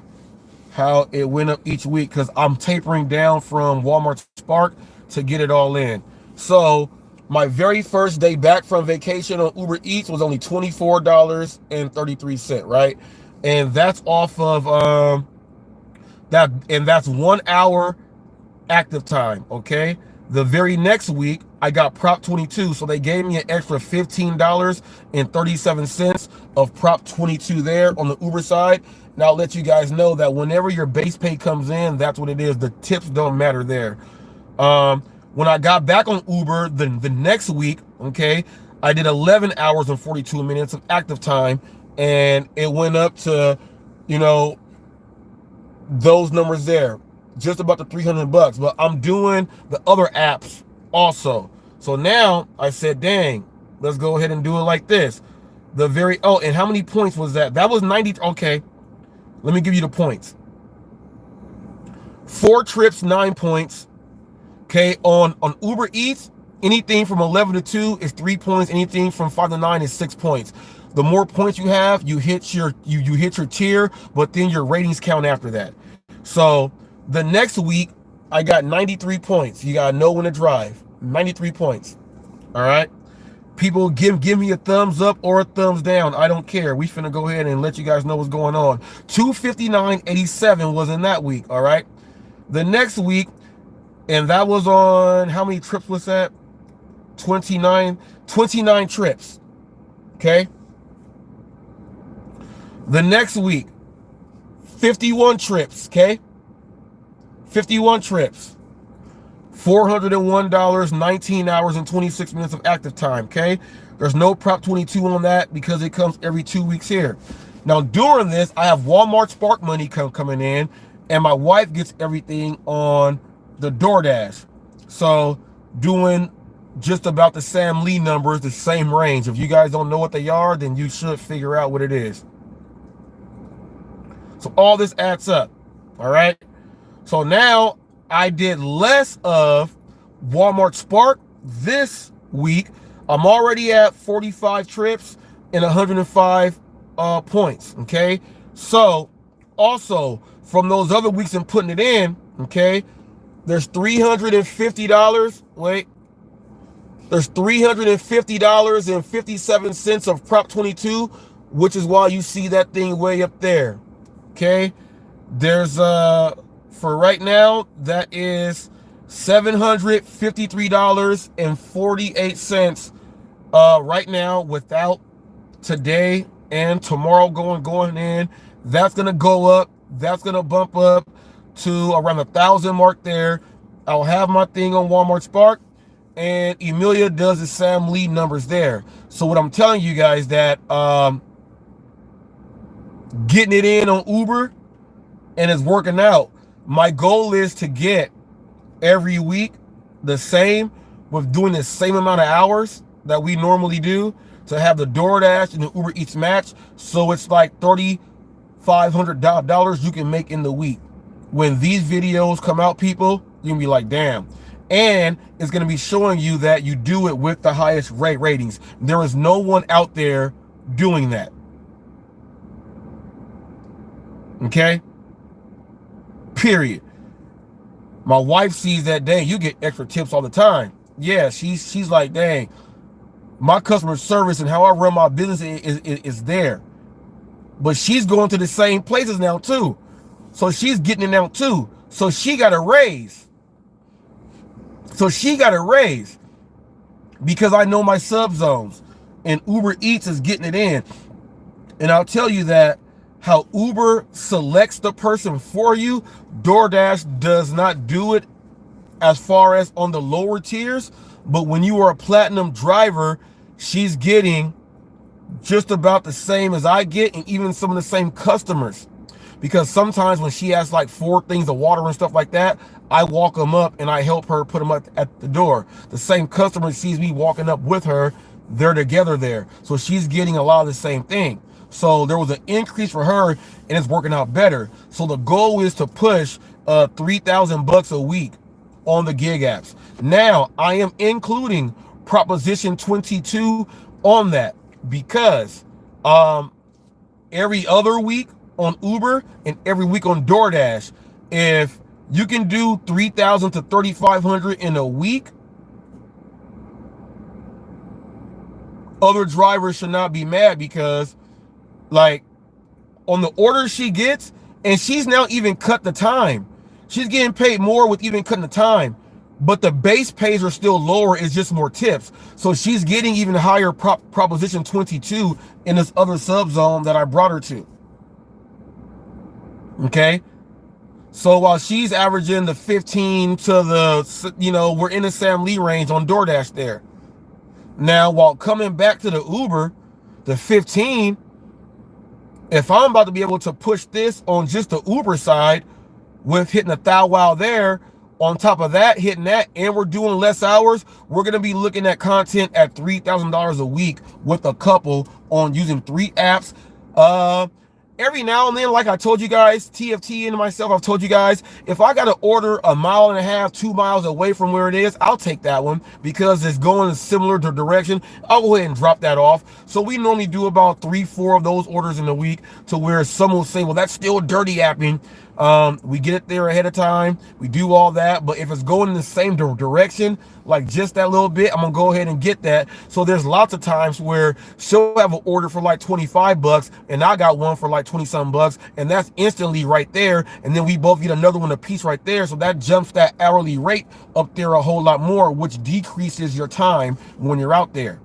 how it went up each week because I'm tapering down from Walmart Spark to get it all in. So my very first day back from vacation on Uber Eats was only $24.33, right? And that's off of that's 1 hour active time, okay? The very next week, I got Prop 22, so they gave me an extra $15.37 of Prop 22 there on the Uber side. Now I'll let you guys know that whenever your base pay comes in, that's what it is. The tips don't matter there. When I got back on Uber the next week, okay, I did 11 hours and 42 minutes of active time, and it went up to, you know, those numbers there, just about the $300. But I'm doing the other apps also. So now I said, dang, let's go ahead and do it like this. And how many points was that? That was 90. Okay, let me give you the points. 4 trips, 9 points. Okay, on Uber Eats, anything from 11 to 2 is 3 points. Anything from 5 to 9 is 6 points. The more points you have, you hit your tier, but then your ratings count after that. So the next week, I got 93 points. You gotta know when to drive. 93 points. All right. People give me a thumbs up or a thumbs down. I don't care. We finna go ahead and let you guys know what's going on. 259.87 was in that week. All right. The next week, and that was on, how many trips was that? 29 trips. Okay. The next week, 51 trips. Okay. 51 trips. $401, 19 hours and 26 minutes of active time. Okay. There's no Prop 22 on that because it comes every 2 weeks here. Now, during this, I have Walmart Spark money coming in, and my wife gets everything on the DoorDash. So doing just about the Sam Lee numbers, the same range. If you guys don't know what they are, then you should figure out what it is. So all this adds up. All right. So now I did less of Walmart Spark this week. I'm already at 45 trips and 105 points. Okay. So also from those other weeks and putting it in, okay, there's $350. Wait, there's $350.57 of Prop 22, which is why you see that thing way up there. Okay, there's for right now, that is $753.48 right now, without today and tomorrow going in. That's gonna go up. That's gonna bump up to around 1,000 mark there. I'll have my thing on Walmart Spark, and Emilia does the Sam Lee numbers there. So what I'm telling you guys that getting it in on Uber and it's working out. My goal is to get every week the same, with doing the same amount of hours that we normally do, to have the DoorDash and the Uber Eats match. So it's like $3,500 you can make in the week. When these videos come out, people, you're gonna be like, damn. And it's gonna be showing you that you do it with the highest ratings. There is no one out there doing that. Okay? Period. My wife sees that, dang, you get extra tips all the time. Yeah, she's like, dang, my customer service and how I run my business is there. But she's going to the same places now too. So she's getting it now too. So she got a raise. Because I know my sub zones, and Uber Eats is getting it in. And I'll tell you that how Uber selects the person for you, DoorDash does not do it as far as on the lower tiers. But when you are a platinum driver, she's getting just about the same as I get, and even some of the same customers. Because sometimes when she has like 4 things of water and stuff like that, I walk them up and I help her put them up at the door. The same customer sees me walking up with her, they're together there. So she's getting a lot of the same thing. So there was an increase for her, and it's working out better. So the goal is to push $3,000 a week on the gig apps. Now, I am including Proposition 22 on that because every other week on Uber and every week on DoorDash, if you can do 3,000 to 3,500 in a week, other drivers should not be mad because, like, on the orders she gets, and she's now even cut the time. She's getting paid more with even cutting the time, but the base pays are still lower. It's just more tips. So she's getting even higher Proposition 22 in this other subzone that I brought her to. Okay? So while she's averaging the 15 to the, we're in the Sam Lee range on DoorDash there. Now, while coming back to the Uber, the 15, if I'm about to be able to push this on just the Uber side with hitting a thou wow there, on top of that, hitting that, and we're doing less hours, we're going to be looking at content at $3,000 a week with a couple on using 3 apps. Every now and then, like I told you guys, TFT and myself, I've told you guys, if I got to order a mile and a half, 2 miles away from where it is, I'll take that one because it's going in a similar direction. I'll go ahead and drop that off. So we normally do about 3-4 of those orders in a week to where some will say, well, that's still dirty apping. We get it there ahead of time. We do all that. But if it's going in the same direction, like just that little bit, I'm going to go ahead and get that. So there's lots of times where she'll have an order for like 25 bucks and I got one for like 20 something bucks, and that's instantly right there. And then we both get another one a piece right there. So that jumps that hourly rate up there a whole lot more, which decreases your time when you're out there.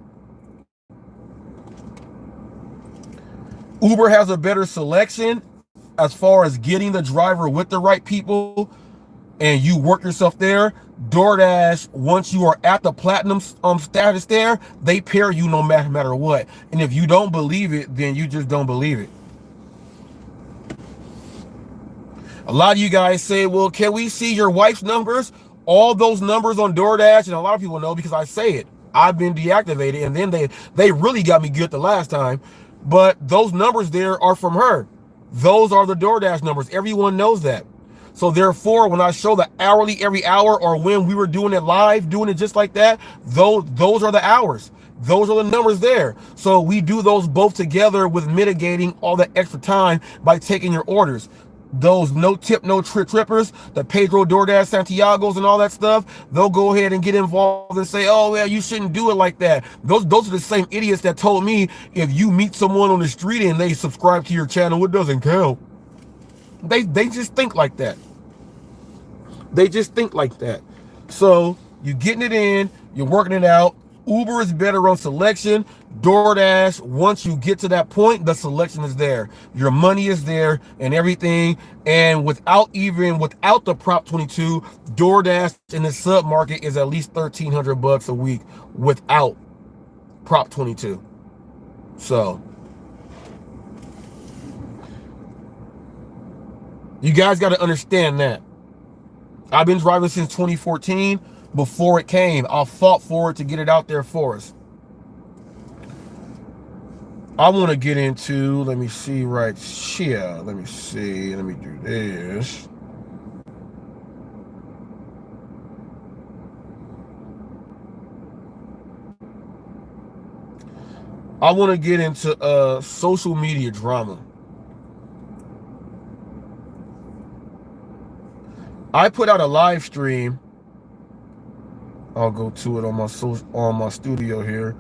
Uber has a better selection as far as getting the driver with the right people, and you work yourself there. DoorDash, once you are at the platinum status there, they pair you no matter what. And if you don't believe it, then you just don't believe it. A lot of you guys say, well, can we see your wife's numbers? All those numbers on DoorDash, and a lot of people know because I say it, I've been deactivated, and then they really got me good the last time. But those numbers there are from her. Those are the DoorDash numbers. Everyone knows that. So therefore, when I show the hourly every hour, or when we were doing it live, doing it just like that, those are the hours. Those are the numbers there. So we do those both together with mitigating all the extra time by taking your orders. Those no tip, no trippers, the Pedro, DoorDash, Santiago's and all that stuff, they'll go ahead and get involved and say, oh, well, you shouldn't do it like that. Those are the same idiots that told me if you meet someone on the street and they subscribe to your channel, it doesn't count. They just think like that. They just think like that. So you're getting it in, you're working it out. Uber is better on selection. DoorDash, once you get to that point, the selection is there. Your money is there and everything. And without the Prop 22, DoorDash in the sub market is at least $1,300 a week without Prop 22. So you guys got to understand that. I've been driving since 2014. Before it came, I fought for it to get it out there for us. I want to get into, let me see right here. Let me see. Let me do this. I want to get into social media drama. I put out a live stream. I'll go to it on my studio here.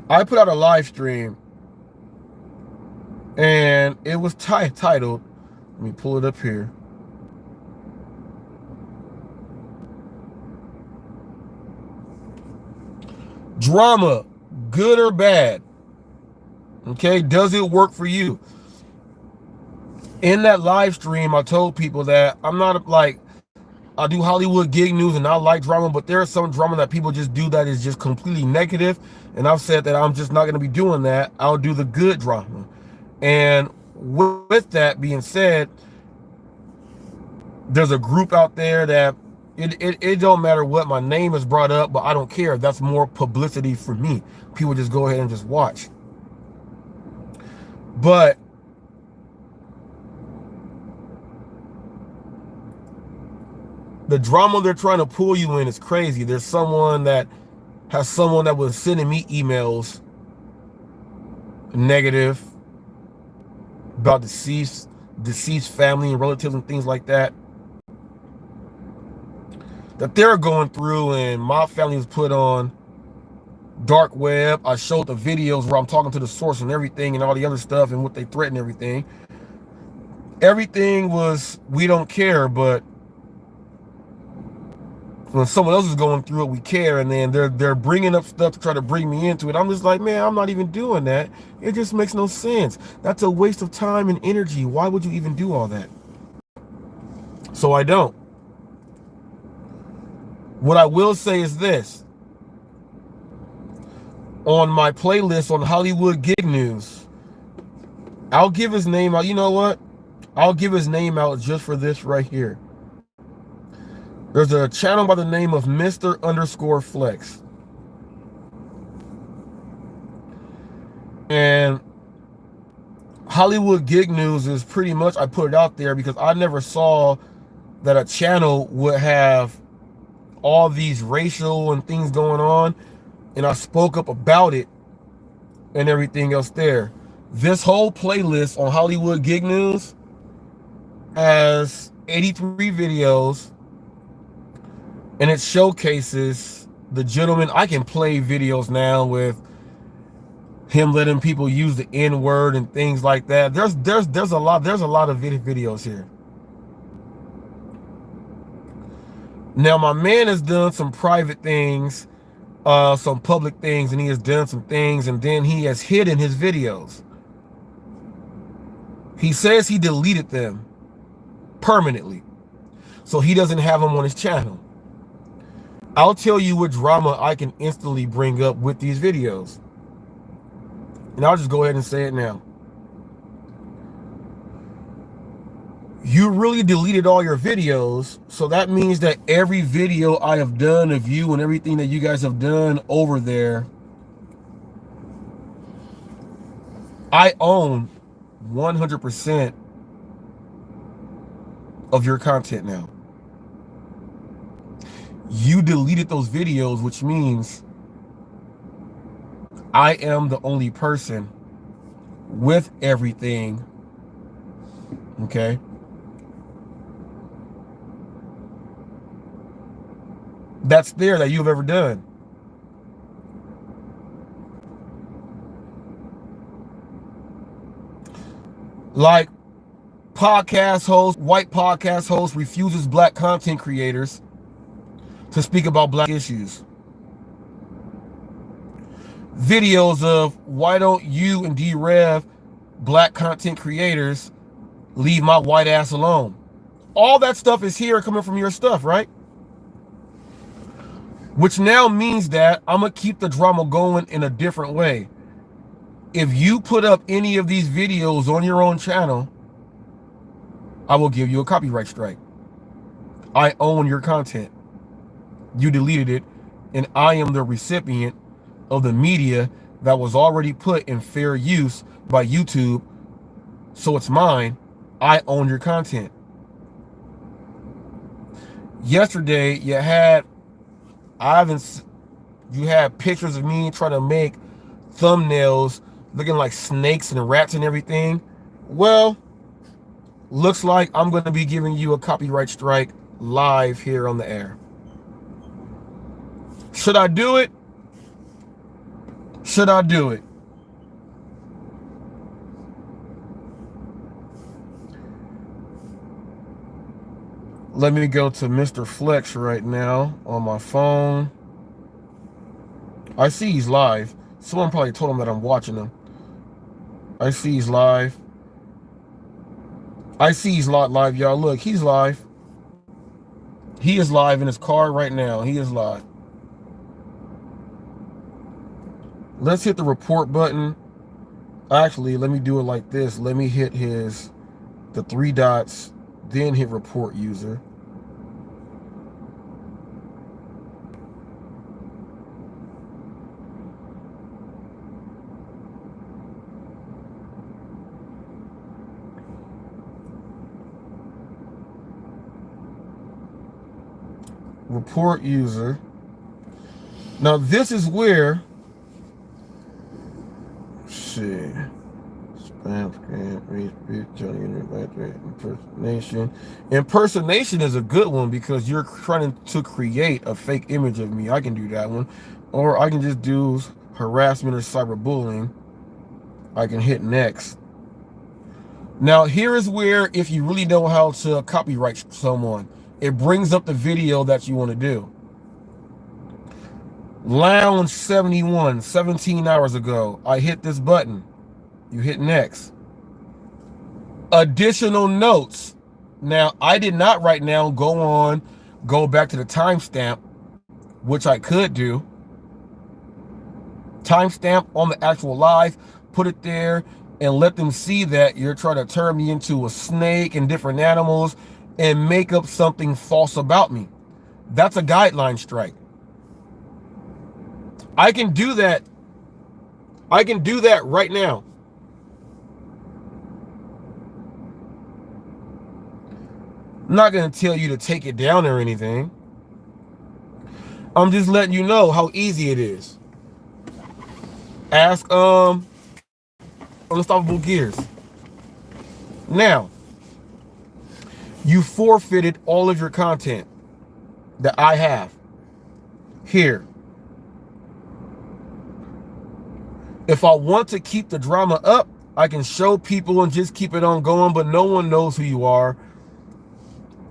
I put out a live stream, and it was titled, let me pull it up here. Drama, good or bad? Okay, does it work for you? In that live stream, I told people that I'm not like, I do Hollywood gig news and I like drama, but there is some drama that people just do that is just completely negative. And I've said that I'm just not going to be doing that. I'll do the good drama. And with that being said, there's a group out there that it don't matter what my name is brought up, but I don't care. That's more publicity for me. People just go ahead and just watch. But The drama they're trying to pull you in is crazy. There's someone that was sending me emails negative about deceased family and relatives and things like that they're going through, and my family was put on dark web. I showed the videos where I'm talking to the source and everything and all the other stuff and what they threatened, everything. Everything was, we don't care, but when someone else is going through it, we care. And then they're bringing up stuff to try to bring me into it. I'm just like, man, I'm not even doing that. It just makes no sense. That's a waste of time and energy. Why would you even do all that? So I don't. What I will say is this. On my playlist on Hollywood Gig News, I'll give his name out. You know what? I'll give his name out just for this right here. There's a channel by the name of Mr_Flex. And Hollywood Gig News is pretty much, I put it out there because I never saw that a channel would have all these racial and things going on. And I spoke up about it and everything else there. This whole playlist on Hollywood Gig News has 83 videos, and it showcases the gentleman. I can play videos now with him letting people use the N-word and things like that. There's a lot of videos here. Now my man has done some private things, some public things, and he has done some things, and then he has hidden his videos. He says he deleted them permanently, so he doesn't have them on his channel. I'll tell you what drama I can instantly bring up with these videos. And I'll just go ahead and say it now. You really deleted all your videos, so that means that every video I have done of you and everything that you guys have done over there, I own 100% of your content now. You deleted those videos, which means I am the only person with everything, okay? That's there that you've ever done. Like podcast host, white podcast host refuses black content creators to speak about black issues. Videos of why don't you and D-Rev, black content creators, leave my white ass alone. All that stuff is here coming from your stuff, right? Which now means that I'm going to keep the drama going in a different way. If you put up any of these videos on your own channel, I will give you a copyright strike. I own your content. You deleted it, and I am the recipient of the media that was already put in fair use by YouTube, so it's mine. I own your content. Yesterday, you had pictures of me trying to make thumbnails looking like snakes and rats and everything. Well, looks like I'm going to be giving you a copyright strike live here on the air. Should I do it? Should I do it? Let me go to Mr. Flex right now on my phone. I see he's live. Someone probably told him that I'm watching him. I see he's live. I see he's live, y'all. Look, he's live. He is live in his car right now. He is live. Let's hit the report button. Actually, let me do it like this. Let me hit the 3 dots, then hit report user. report user. Now this is where, shit. Spam, impersonation. Impersonation is a good one because you're trying to create a fake image of me. I can do that one. Or I can just do harassment or cyberbullying. I can hit next. Now here is where, if you really know how to copyright someone, it brings up the video that you want to do. Lounge 71, 17 hours ago. I hit this button. You hit next. Additional notes. Now, I did not right now go back to the timestamp, which I could do. Timestamp on the actual live, put it there, and let them see that you're trying to turn me into a snake and different animals and make up something false about me. That's a guideline strike. I can do that. I can do that right now. I'm not going to tell you to take it down or anything. I'm just letting you know how easy it is. Ask Unstoppable Gears. Now, you forfeited all of your content that I have here. If I want to keep the drama up, I can show people and just keep it on going, but no one knows who you are.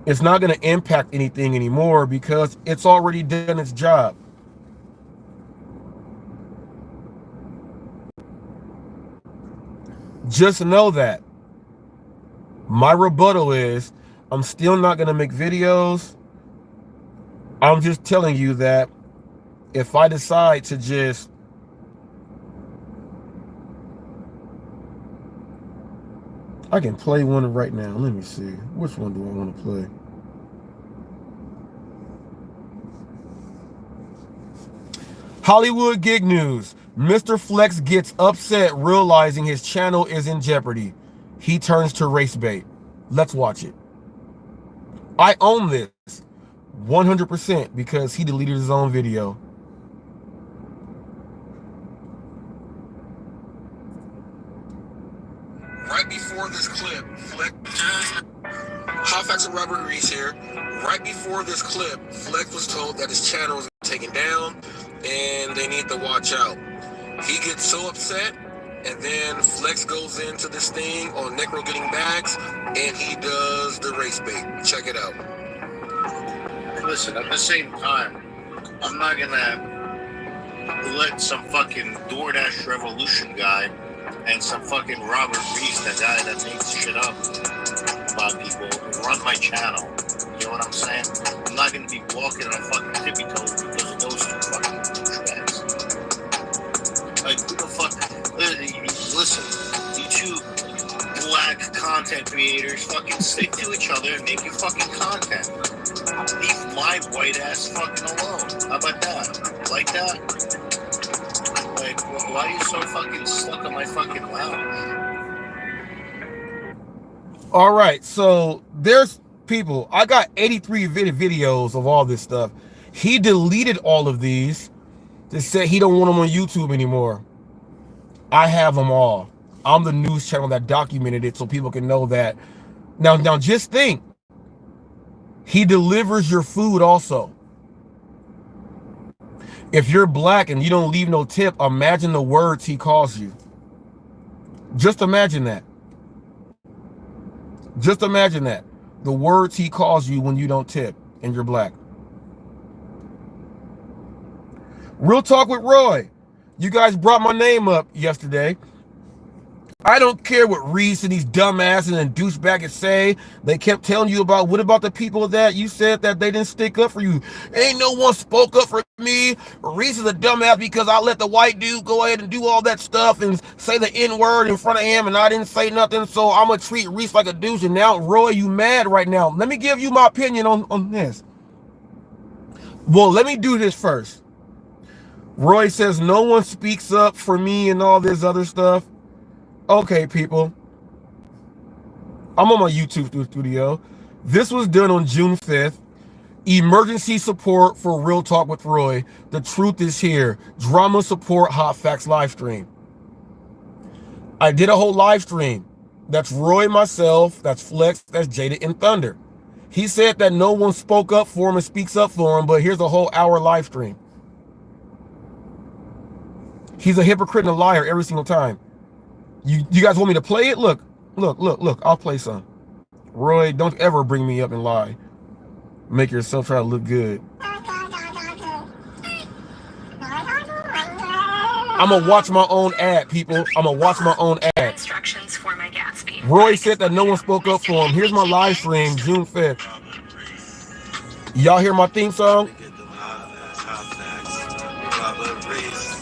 It's not going to impact anything anymore because it's already done its job. Just know that. My rebuttal is, I'm still not going to make videos. I'm just telling you that if I decide to just I can play one right now. Let me see. Which one do I want to play? Hollywood gig news. Mr. Flex gets upset realizing his channel is in jeopardy. He turns to race bait. Let's watch it. I own this 100% because he deleted his own video. Right before this clip, Flex, HotFacts and Robert-Reese here. Right before this clip, Flex was told that his channel was taken down and they need to watch out. He gets so upset, and then Flex goes into this thing on Necro getting bags, and he does the race bait. Check it out. Listen, at the same time, I'm not gonna let some fucking DoorDash Revolution guy and some fucking Robert Reese, the guy that makes shit up about people, run my channel. You know what I'm saying? I'm not gonna be walking on a fucking tippy toes because of those two fucking douchebags. Like, who the fuck? Listen, you two black content creators fucking stick to each other and make your fucking content. Leave my white ass fucking alone. How about that? Like that? Like, why are you so fucking stuck on my fucking lounge? All right, so there's people. I got 83 videos of all this stuff. He deleted all of these to say he don't want them on YouTube anymore. I have them all. I'm the news channel that documented it so people can know that. Now just think. He delivers your food also. If you're black and you don't leave no tip, imagine the words he calls you. Just imagine that. Just imagine that. The words he calls you when you don't tip and you're black. Real talk with Roy. You guys brought my name up yesterday. I don't care what Reese and these dumbasses and douchebaggers say. They kept telling you about, what about the people that you said that they didn't stick up for you? Ain't no one spoke up for me. Reese is a dumbass because I let the white dude go ahead and do all that stuff and say the N-word in front of him and I didn't say nothing, so I'm going to treat Reese like a douche. And now, Roy, you mad right now. Let me give you my opinion on this. Well, let me do this first. Roy says no one speaks up for me and all this other stuff. Okay, people. I'm on my YouTube studio. This was done on June 5th. Emergency support for Real Talk with Roy. The truth is here. Drama support Hot Facts live stream. I did a whole live stream. That's Roy, myself, that's Flex, that's Jada, and Thunder. He said that no one spoke up for him and speaks up for him, but here's a whole hour live stream. He's a hypocrite and a liar every single time. You guys want me to play it? Look. I'll play some. Roy, don't ever bring me up and lie. Make yourself try to look good. I'm gonna watch my own ad, people. I'm gonna watch my own ad. Instructions for my gas fee. Roy said that no one spoke up for him. Here's my live stream, June 5th. Y'all hear my theme song?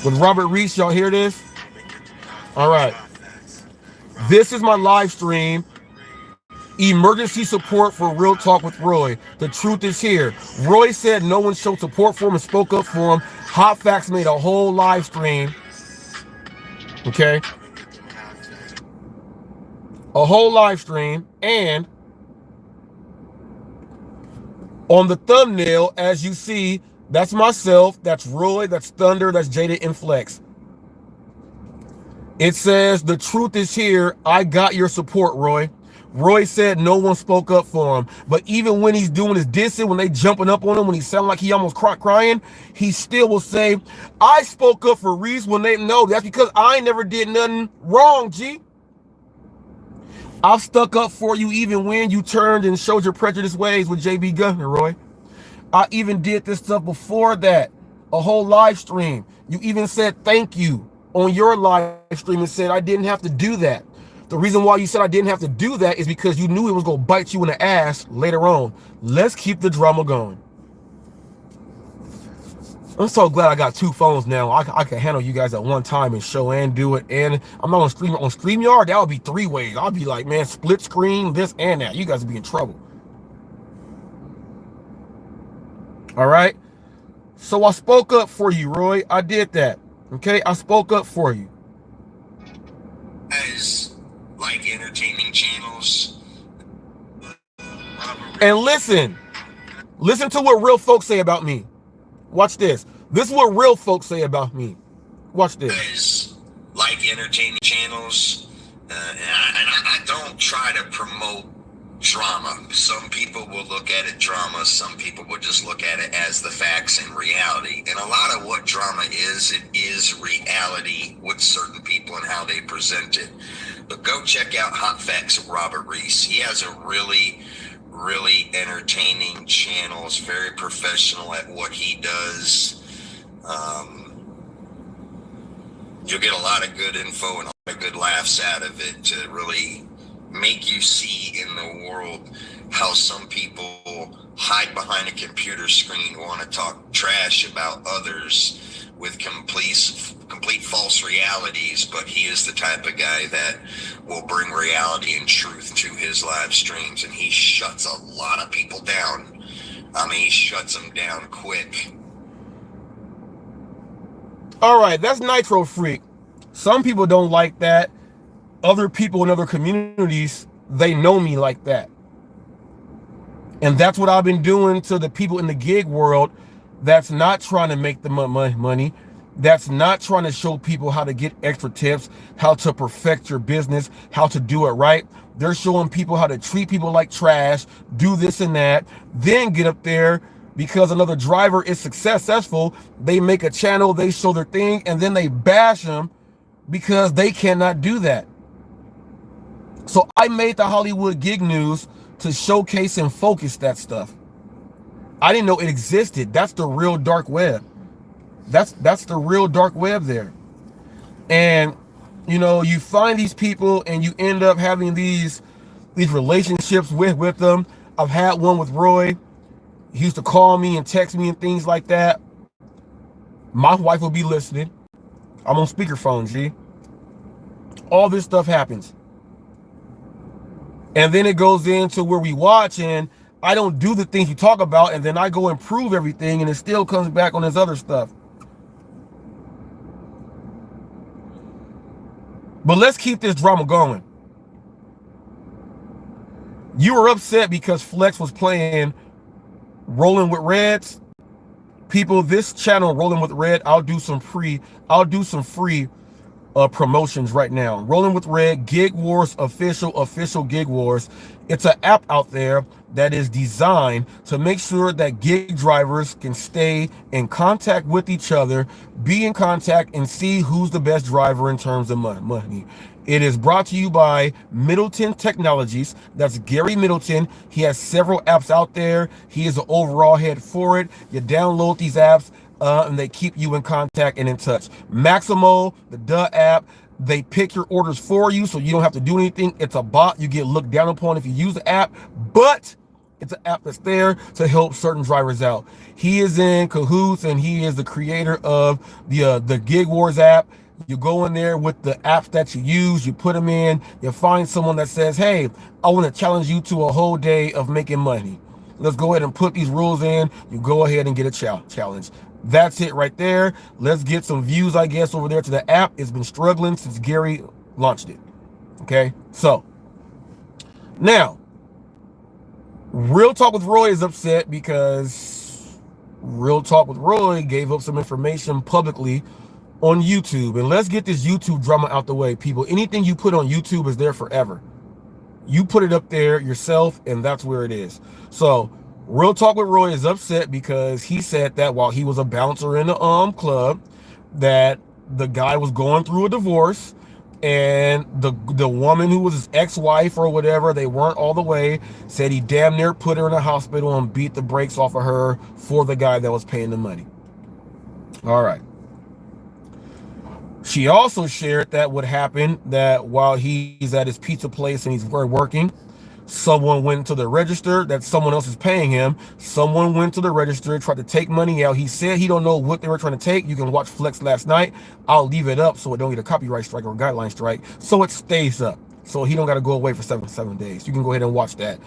With Robert Reese, y'all hear this? All right. This is my live stream. Emergency support for Real Talk with Roy. The truth is here. Roy said no one showed support for him and spoke up for him. Hot Facts made a whole live stream. Okay? A whole live stream. And on the thumbnail, as you see, that's myself, that's Roy, that's Thunder, that's Jada and Flex. It says, the truth is here. I got your support, Roy. Roy said no one spoke up for him. But even when he's doing his dissing, when they jumping up on him, when he sound like he almost crying, he still will say, I spoke up for Reese when they know. That's because I never did nothing wrong, G. I've stuck up for you even when you turned and showed your prejudiced ways with JB Gunner, Roy. I even did this stuff before that. A whole live stream. You even said thank you on your live stream and said I didn't have to do that. The reason why you said I didn't have to do that is because you knew it was going to bite you in the ass later on. Let's keep the drama going. I'm so glad I got two phones now. I can handle you guys at one time and show and do it. And I'm not on StreamYard. That would be three ways. I'll be like, man, split screen, this and that. You guys would be in trouble. All right. So I spoke up for you, Roy. I did that. Okay. I spoke up for you. As like entertaining channels. And listen to what real folks say about me. Watch this. This is what real folks say about me. Watch this. As like entertaining channels, and I don't try to promote drama. Some people will look at it drama. Some people will just look at it as the facts and reality. And a lot of what drama is, it is reality with certain people and how they present it. But go check out Hot Facts with Robert Reese. He has a really entertaining channel. It's very professional at what he does. You'll get a lot of good info and a lot of good laughs out of it to really make you see in the world how some people hide behind a computer screen, want to talk trash about others with complete false realities, but he is the type of guy that will bring reality and truth to his live streams, and he shuts a lot of people down. I mean, he shuts them down quick. All right, that's Nitro Freak. Some people don't like that. Other people in other communities, they know me like that. And that's what I've been doing to the people in the gig world that's not trying to make the money, that's not trying to show people how to get extra tips, how to perfect your business, how to do it right. They're showing people how to treat people like trash, do this and that, then get up there because another driver is successful. They make a channel, they show their thing, and then they bash them because they cannot do that. So I made the Hollywood Gig News to showcase and focus that stuff. I didn't know it existed. That's the real dark web. That's the real dark web there. And you know, you find these people and you end up having these relationships with them. I've had one with Roy. He used to call me and text me and things like that. My wife will be listening. I'm on speakerphone, G. All this stuff happens. And then it goes into where we watch and I don't do the things you talk about, and then I go improve everything and it still comes back on this other stuff. But let's keep this drama going. You were upset because Flex was playing Rolling with Reds, people, this channel, Rolling with Red, I'll do some free promotions right now. Rolling with Red, Gig Wars official Gig Wars. It's an app out there that is designed to make sure that gig drivers can stay in contact with each other, be in contact, and see who's the best driver in terms of money. It is brought to you by Middleton Technologies. That's Gary Middleton. He has several apps out there. He is the overall head for it. You download these apps, and they keep you in contact and in touch. Maximo, the app, they pick your orders for you, so you don't have to do anything. It's a bot. You get looked down upon if you use the app, but it's an app that's there to help certain drivers out. He is in cahoots, and he is the creator of the Gig Wars app. You go in there with the apps that you use, you put them in, you find someone that says, hey, I want to challenge you to a whole day of making money. Let's go ahead and put these rules in. You go ahead and get a challenge. That's it right there. Let's get some views, I guess, over there to the app. It's been struggling since Gary launched it. Okay, so now, Real Talk with Roy is upset because Real Talk with Roy gave up some information publicly on YouTube. And let's get this YouTube drama out the way, people. Anything you put on YouTube is there forever. You put it up there yourself, and that's where it is. So Real Talk with Roy is upset because he said that while he was a bouncer in the club, that the guy was going through a divorce, and the woman who was his ex-wife or whatever, they weren't all the way, said he damn near put her in a hospital and beat the brakes off of her for the guy that was paying the money. All right. She also shared that what happened, that while he's at his pizza place and he's working, someone went to the register, that someone else is paying him. Someone went to the register, tried to take money out. He said he don't know what they were trying to take. You can watch Flex last night. I'll leave it up so it don't get a copyright strike or a guideline strike, so it stays up. So he don't got to go away for seven days. You can go ahead and watch that.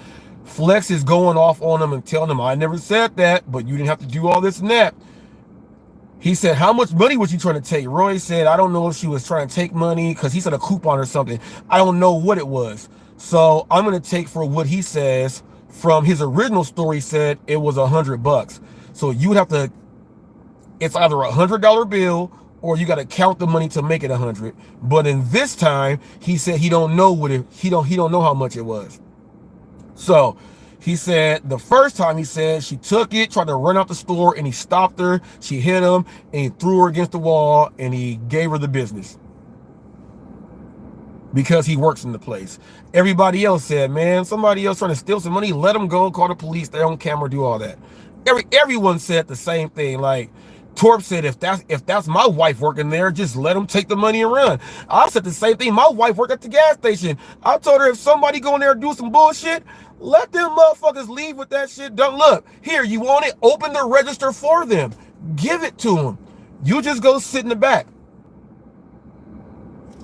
Flex is going off on him and telling him, I never said that, but you didn't have to do all this and that. He said, how much money was you trying to take? Roy said, I don't know if she was trying to take money, because he said a coupon or something. I don't know what it was. So I'm going to take for what he says. From his original story, said it was $100. So you would have to, it's either $100 bill or you got to count the money to make it 100. But in this time, he said he don't know what it, he don't know how much it was. So he said the first time, he said she took it, tried to run out the store, and he stopped her. She hit him, and he threw her against the wall, and he gave her the business because he works in the place. Everybody else said, man, somebody else trying to steal some money, let them go, call the police, they're on camera, do all that. Everyone said the same thing. Like Torp said, if that's my wife working there, just let them take the money and run. I said the same thing. My wife worked at the gas station. I told her, if somebody go in there and do some bullshit, let them motherfuckers leave with that shit. Don't look here. You want it? Open the register for them. Give it to them. You just go sit in the back.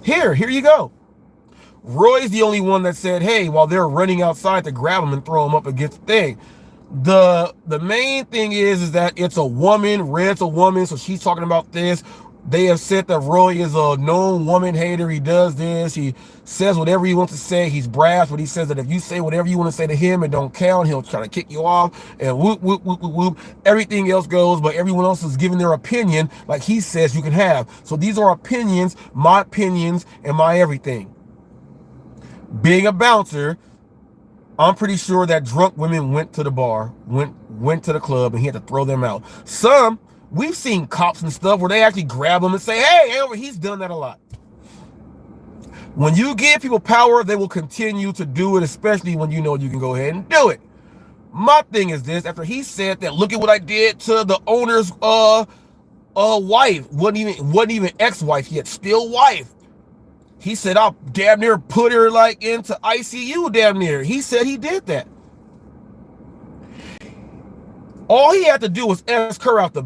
Here you go. Roy's the only one that said, hey, while they're running outside, to grab him and throw him up against the thing. The main thing is that it's a woman. Red's a woman, so she's talking about this. They have said that Roy is a known woman hater. He does this. He says whatever he wants to say. He's brash, but he says that if you say whatever you want to say to him, it don't count. He'll try to kick you off, and whoop, whoop, whoop, whoop, whoop. Everything else goes, but everyone else is giving their opinion like he says you can have. So these are opinions, and my everything. Being a bouncer, I'm pretty sure that drunk women went to the bar, went to the club, and he had to throw them out. Some, we've seen cops and stuff where they actually grab them and say, hey, he's done that a lot. When you give people power, they will continue to do it, especially when you know you can go ahead and do it. My thing is this, after he said that, look at what I did to the owner's wife, wasn't even ex-wife yet, still wife. He said, I'll damn near put her like into ICU damn near. He said he did that. All he had to do was escort her out the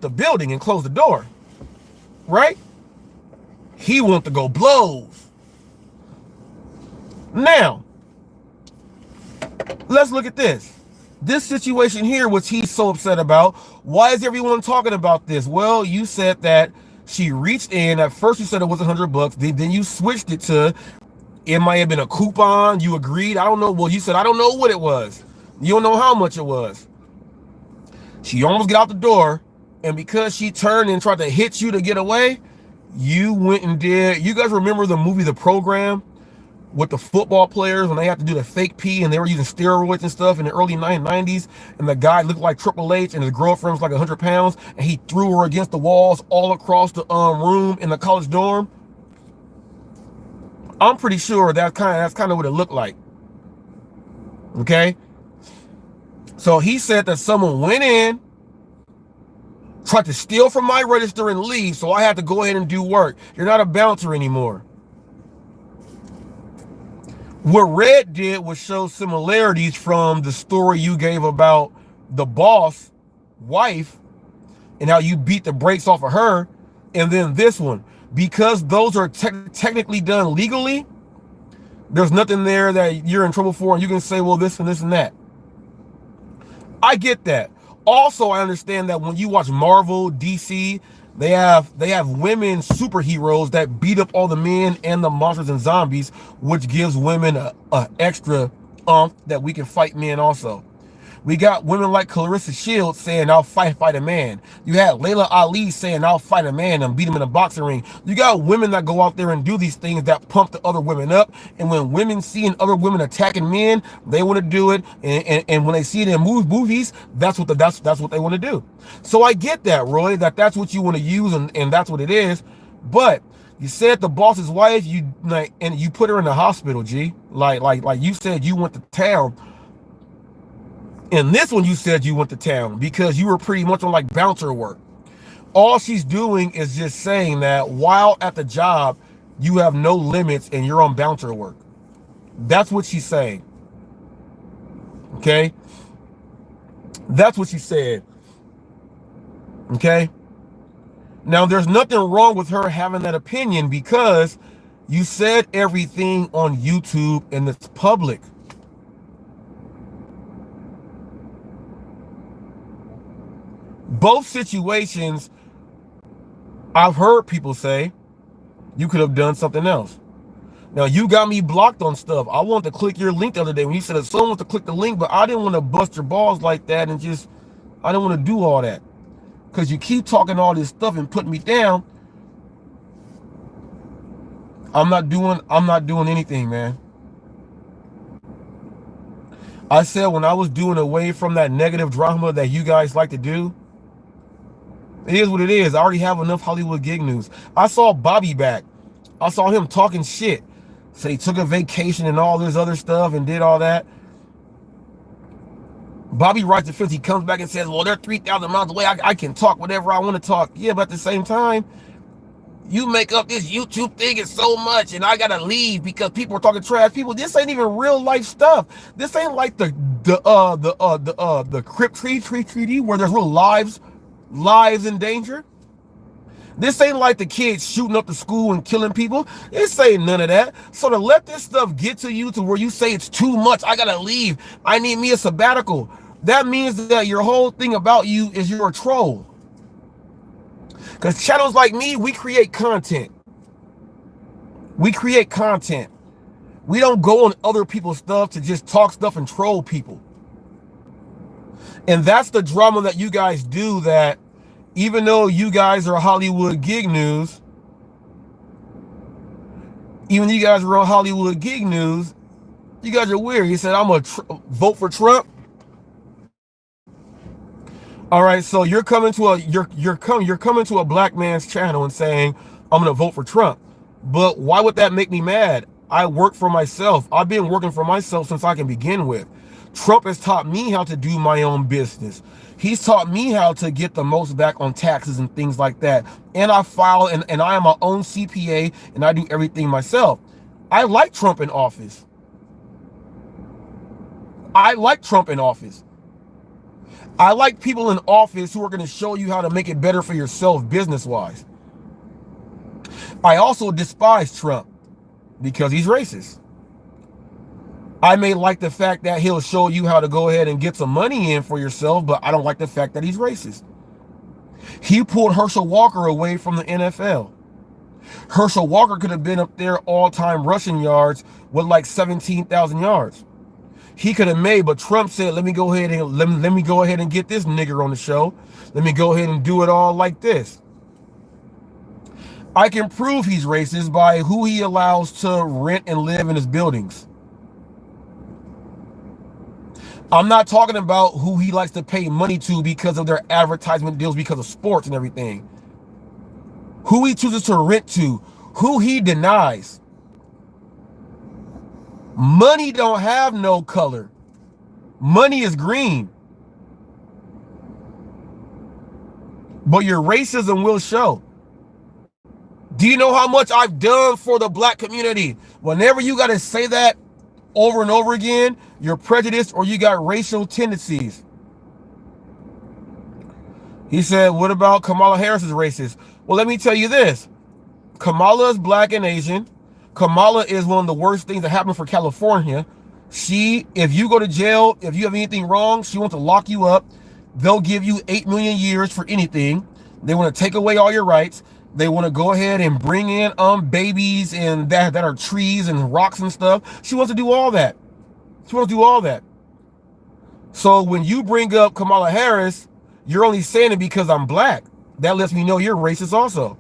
building and close the door. Right? He wanted to go blows. Now, let's look at this. This situation here, which he's so upset about. Why is everyone talking about this? Well, you said that she reached in. At first you said it was $100. Then you switched it to, it might have been a coupon. You agreed. I don't know. Well, you said, I don't know what it was. You don't know how much it was. She almost got out the door, and because she turned and tried to hit you to get away, you went and did. You guys remember the movie The Program with the football players when they had to do the fake pee and they were using steroids and stuff in the early 90s, and the guy looked like Triple H and his girlfriend was like 100 pounds, and he threw her against the walls all across the room in the college dorm? I'm pretty sure that's kind of what it looked like. Okay? So he said that someone went in, tried to steal from my register and leave, so I had to go ahead and do work. You're not a bouncer anymore. What Red did was show similarities from the story you gave about the boss wife and how you beat the brakes off of her, and then this one. Because those are technically done legally, there's nothing there that you're in trouble for, and you can say, well, this and this and that. I get that. Also, I understand that when you watch Marvel, DC, they have women superheroes that beat up all the men and the monsters and zombies, which gives women a extra that we can fight men also. We got women like Clarissa Shields saying, I'll fight a man. You had Layla Ali saying, I'll fight a man and beat him in a boxing ring. You got women that go out there and do these things that pump the other women up. And when women seeing other women attacking men, they want to do it. And when they see it in movies, that's what they want to do. So I get that, Roy, that's what you want to use, and that's what it is. But you said the boss's wife, and you put her in the hospital, G. Like you said you went to town. And this one you said you went to town because you were pretty much on like bouncer work. All she's doing is just saying that while at the job, you have no limits and you're on bouncer work. That's what she's saying. Okay? That's what she said. Okay? Now, there's nothing wrong with her having that opinion because you said everything on YouTube and it's public. Both situations, I've heard people say, you could have done something else. Now, you got me blocked on stuff. I wanted to click your link the other day when you said that someone wants to click the link, but I didn't want to bust your balls like that and I didn't want to do all that. Because you keep talking all this stuff and putting me down. I'm not doing anything, man. I said when I was doing away from that negative drama that you guys like to do, it is what it is. I already have enough Hollywood gig news. I saw Bobby back. I saw him talking shit. So he took a vacation and all this other stuff and did all that. Bobby writes the fence. He comes back and says, well, they're 3,000 miles away. I can talk whatever I want to talk. Yeah, but at the same time, you make up this YouTube thing is so much and I got to leave because people are talking trash. People, this ain't even real life stuff. This ain't like the Crypt Treaty where there's real lives in danger. This ain't like the kids shooting up the school and killing people. This ain't none of that. So to let this stuff get to you to where you say it's too much, I gotta leave, I need me a sabbatical, that means that your whole thing about you is you're a troll. Because channels like me, we create content. We create content. We don't go on other people's stuff to just talk stuff and troll people. And that's the drama that you guys do, that even though you guys are Hollywood gig news, you guys are weird. He said, I'm going to vote for Trump. All right, so you're coming to a black man's channel and saying, I'm going to vote for Trump. But why would that make me mad? I work for myself. I've been working for myself since I can begin with. Trump has taught me how to do my own business. He's taught me how to get the most back on taxes and things like that. And I file and I am my own CPA and I do everything myself. I like Trump in office. I like people in office who are going to show you how to make it better for yourself business-wise. I also despise Trump because he's racist. I may like the fact that he'll show you how to go ahead and get some money in for yourself, but I don't like the fact that he's racist. He pulled Herschel Walker away from the NFL. Herschel Walker could have been up there all-time rushing yards with like 17,000 yards. he could have made, but Trump said, let me go ahead and get this nigger on the show. Let me go ahead and do it all like this. I can prove he's racist by who he allows to rent and live in his buildings. I'm not talking about who he likes to pay money to because of their advertisement deals, because of sports and everything. Who he chooses to rent to, who he denies. Money don't have no color. Money is green. But your racism will show. Do you know how much I've done for the black community? Whenever you got to say that over and over again, you're prejudiced or you got racial tendencies. He said, what about Kamala Harris is racist? Well, let me tell you this. Kamala is black and Asian. Kamala is one of the worst things that happened for California. If you go to jail, if you have anything wrong, she wants to lock you up. They'll give you 8 million years for anything. They want to take away all your rights. They want to go ahead and bring in babies and that are trees and rocks and stuff. She wants to do all that. She wants to do all that. So when you bring up Kamala Harris, you're only saying it because I'm black. That lets me know you're racist also.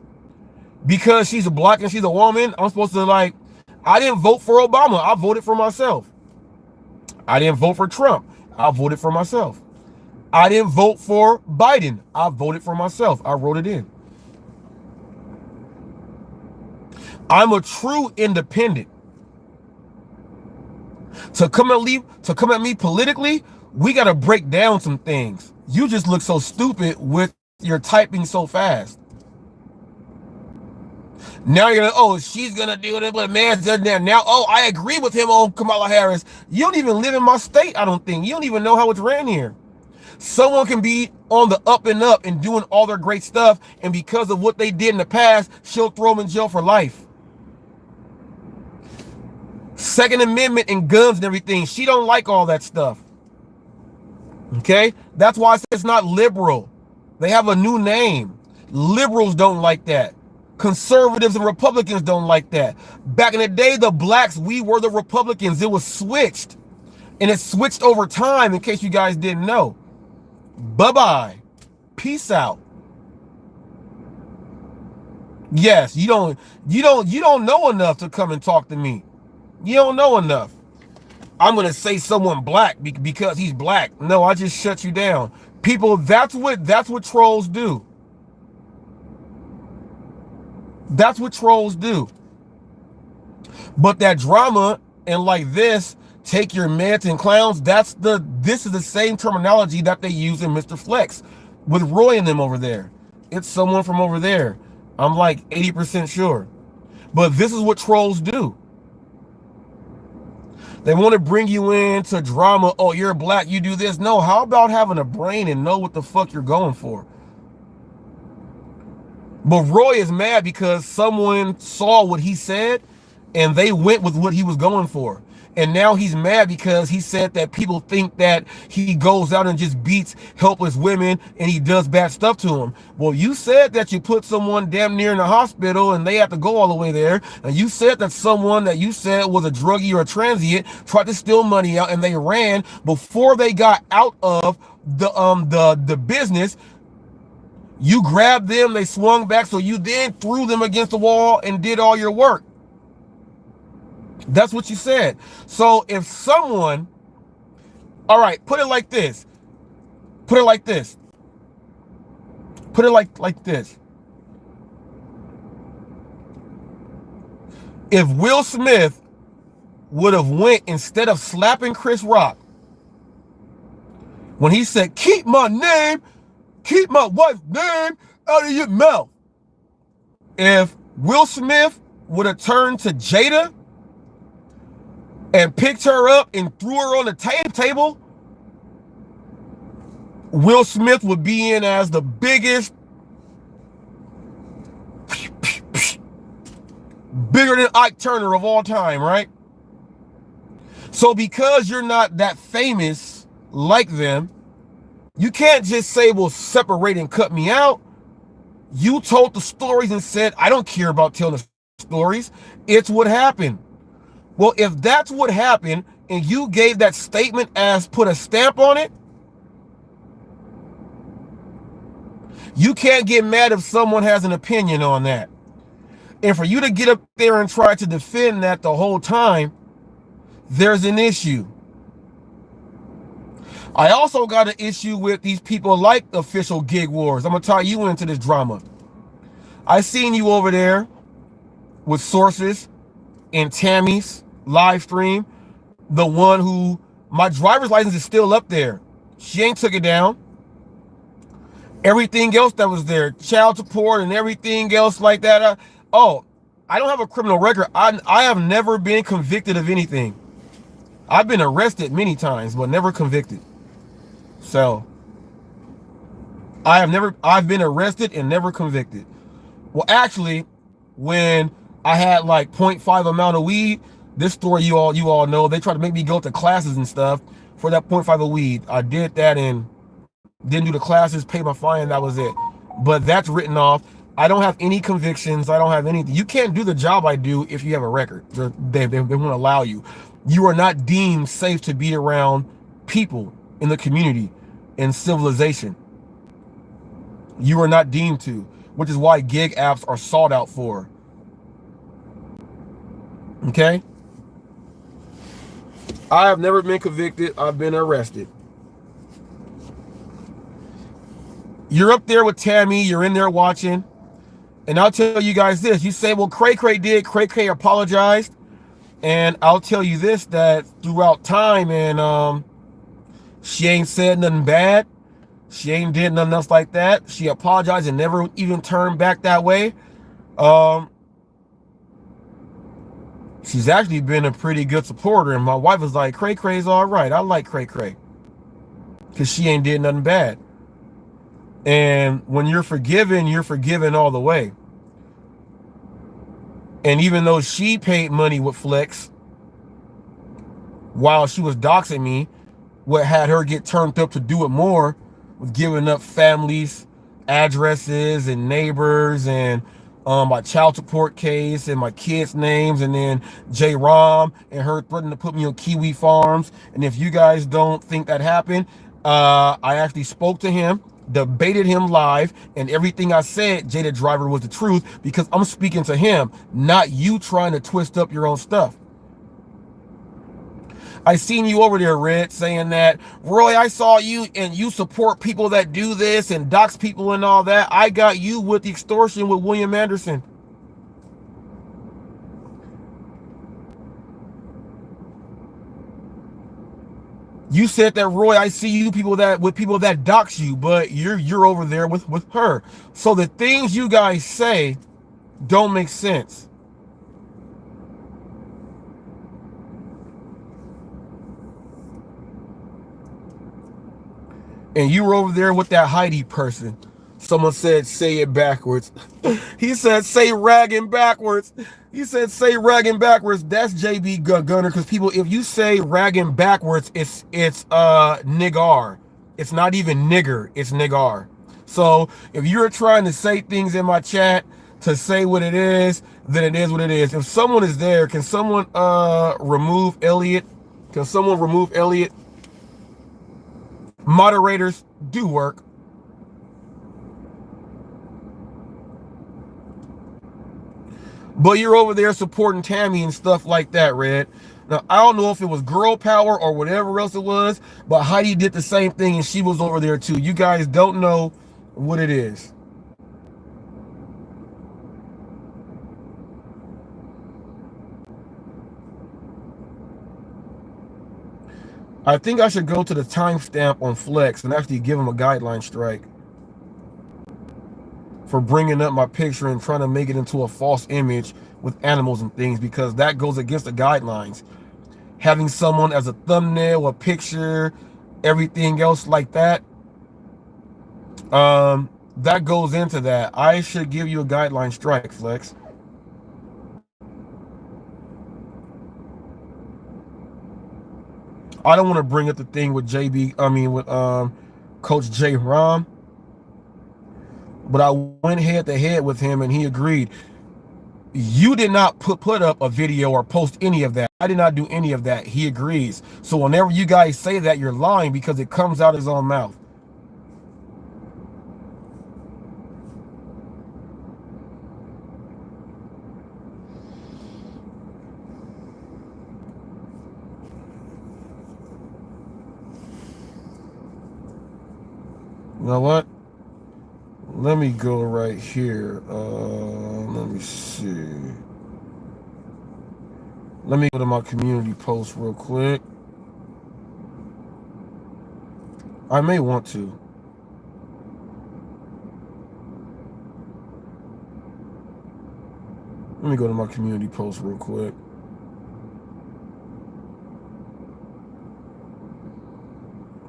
Because she's a black and she's a woman, I'm supposed to I didn't vote for Obama. I voted for myself. I didn't vote for Trump. I voted for myself. I didn't vote for Biden. I voted for myself. I wrote it in. I'm a true independent. To come at me politically, we got to break down some things. You just look so stupid with your typing so fast. Now you're like, she's going to do it, but man's done that. Now, I agree with him on Kamala Harris. You don't even live in my state, I don't think. You don't even know how it's ran here. Someone can be on the up and up and doing all their great stuff, and because of what they did in the past, she'll throw them in jail for life. Second Amendment and guns and everything. She don't like all that stuff. Okay? That's why I say it's not liberal. They have a new name. Liberals don't like that. Conservatives and Republicans don't like that. Back in the day, the blacks, we were the Republicans. It was switched. And it switched over time, in case you guys didn't know. Bye-bye. Peace out. Yes, you don't know enough to come and talk to me. You don't know enough. I'm going to say someone black because he's black. No, I just shut you down. People, that's what trolls do. That's what trolls do. But that drama and like this, take your meds and clowns, this is the same terminology that they use in Mr. Flex with Roy and them over there. It's someone from over there. I'm like 80% sure. But this is what trolls do. They want to bring you into drama. Oh, you're black, you do this. No, how about having a brain and know what the fuck you're going for? But Roy is mad because someone saw what he said and they went with what he was going for. And now he's mad because he said that people think that he goes out and just beats helpless women and he does bad stuff to them. Well, you said that you put someone damn near in the hospital and they have to go all the way there. And you said that someone that you said was a druggie or a transient tried to steal money out and they ran before they got out of the business. You grabbed them, they swung back, so you then threw them against the wall and did all your work. That's what you said. So if someone, all right, put it like this. Put it like this. Put it like this. If Will Smith would have went, instead of slapping Chris Rock, when he said, keep my wife's name out of your mouth. If Will Smith would have turned to Jada and picked her up and threw her on the table, Will Smith would be in as the biggest, bigger than Ike Turner of all time, right? So because you're not that famous like them, you can't just say, well, separate and cut me out. You told the stories and said, I don't care about telling the stories. It's what happened. Well, if that's what happened, and you gave that statement as put a stamp on it, you can't get mad if someone has an opinion on that. And for you to get up there and try to defend that the whole time, there's an issue. I also got an issue with these people like Official Gig Wars. I'm going to tie you into this drama. I seen you over there with sources in Tammy's live stream. The one who, my driver's license is still up there. She ain't took it down. Everything else that was there, child support and everything else like that. I don't have a criminal record. I have never been convicted of anything. I've been arrested many times, but never convicted. So I've been arrested and never convicted. Well, actually, when I had like 0.5 amount of weed, this story you all know, they tried to make me go to classes and stuff for that 0.5 of weed. I did that and didn't do the classes, paid my fine, and that was it. But that's written off. I don't have any convictions. I don't have anything. You can't do the job I do if you have a record. They won't allow you. You are not deemed safe to be around people in the community, in civilization. You are not deemed to, which is why gig apps are sought out for. Okay? I have never been convicted. I've been arrested. You're up there with Tammy. You're in there watching. And I'll tell you guys this. You say, well, Cray Cray did. Cray Cray apologized. And I'll tell you this, that throughout time, and she ain't said nothing bad. She ain't did nothing else like that. She apologized and never even turned back that way. She's actually been a pretty good supporter. And my wife was like, Cray Cray's all right. I like Cray Cray. Because she ain't did nothing bad. And when you're forgiven all the way. And even though she paid money with Flex while she was doxing me, what had her get turned up to do it more was giving up families, addresses, and neighbors, and my child support case, and my kids' names, and then J. Rom and her threatening to put me on Kiwi Farms. And if you guys don't think that happened, I actually spoke to him, debated him live, and everything I said, Jada Driver, was the truth, because I'm speaking to him, not you trying to twist up your own stuff. I seen you over there, Red, saying that, Roy, I saw you and you support people that do this and dox people and all that. I got you with the extortion with William Anderson. You said that, Roy, I see you with people that dox you, but you're over there with her. So the things you guys say don't make sense. And you were over there with that Heidi person. Someone said, say it backwards. He said, say ragging backwards. He said, say ragging backwards. That's JB Gunner. Because people, if you say ragging backwards, it's niggar. It's not even nigger. It's niggar. So if you're trying to say things in my chat to say what it is, then it is what it is. If someone is there, can someone remove Elliot? Can someone remove Elliot? Moderators do work. But you're over there supporting Tammy and stuff like that, Red. Now, I don't know if it was girl power or whatever else it was, but Heidi did the same thing and she was over there too. You guys don't know what it is. I think I should go to the timestamp on Flex and actually give him a guideline strike for bringing up my picture and trying to make it into a false image with animals and things, because that goes against the guidelines. Having someone as a thumbnail, a picture, everything else like that, that goes into that. I should give you a guideline strike, Flex. I don't want to bring up the thing with Coach J. Rom, but I went head to head with him and he agreed. You did not put up a video or post any of that. I did not do any of that. He agrees. So whenever you guys say that, you're lying because it comes out his own mouth. You know what? Let me go right here. Let me see. Let me go to my community post real quick. I may want to. Let me go to my community post real quick.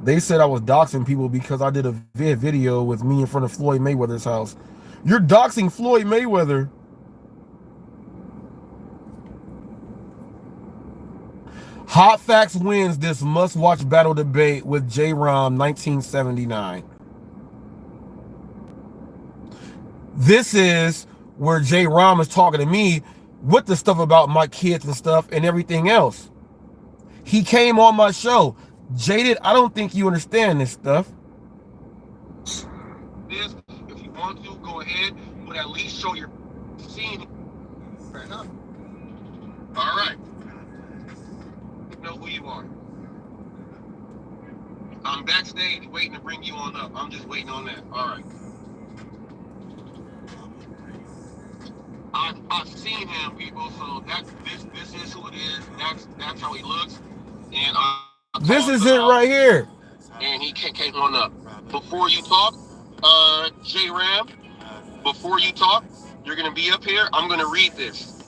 They said I was doxing people because I did a video with me in front of Floyd Mayweather's house. You're doxing Floyd Mayweather. HotFacts wins this must-watch battle debate with J-Rom 1979. This is where J-Rom is talking to me with the stuff about my kids and stuff and everything else. He came on my show. Jaded, I don't think you understand this stuff. If you want to, go ahead, but at least show your scene. Fair enough. All right. You know who you are. I'm backstage waiting to bring you on up. I'm just waiting on that. All right. I've seen him, people. So this is who it is. That's how he looks. And this is it right here. And he came on up. Before you talk, J-Ram, before you talk, you're going to be up here. I'm going to read this.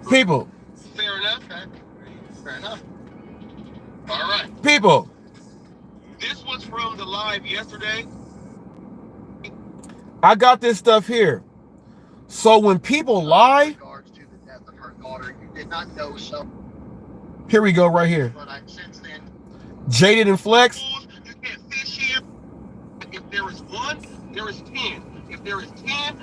People. Fair enough. Fair enough. All right. People. This was from the live yesterday. I got this stuff here. So when people lie. In regards to the death of her daughter, you did not know so. Here we go, right here. But since then, Jaded and Flex. You can't fish here. If there is one, there is 10. If there is 10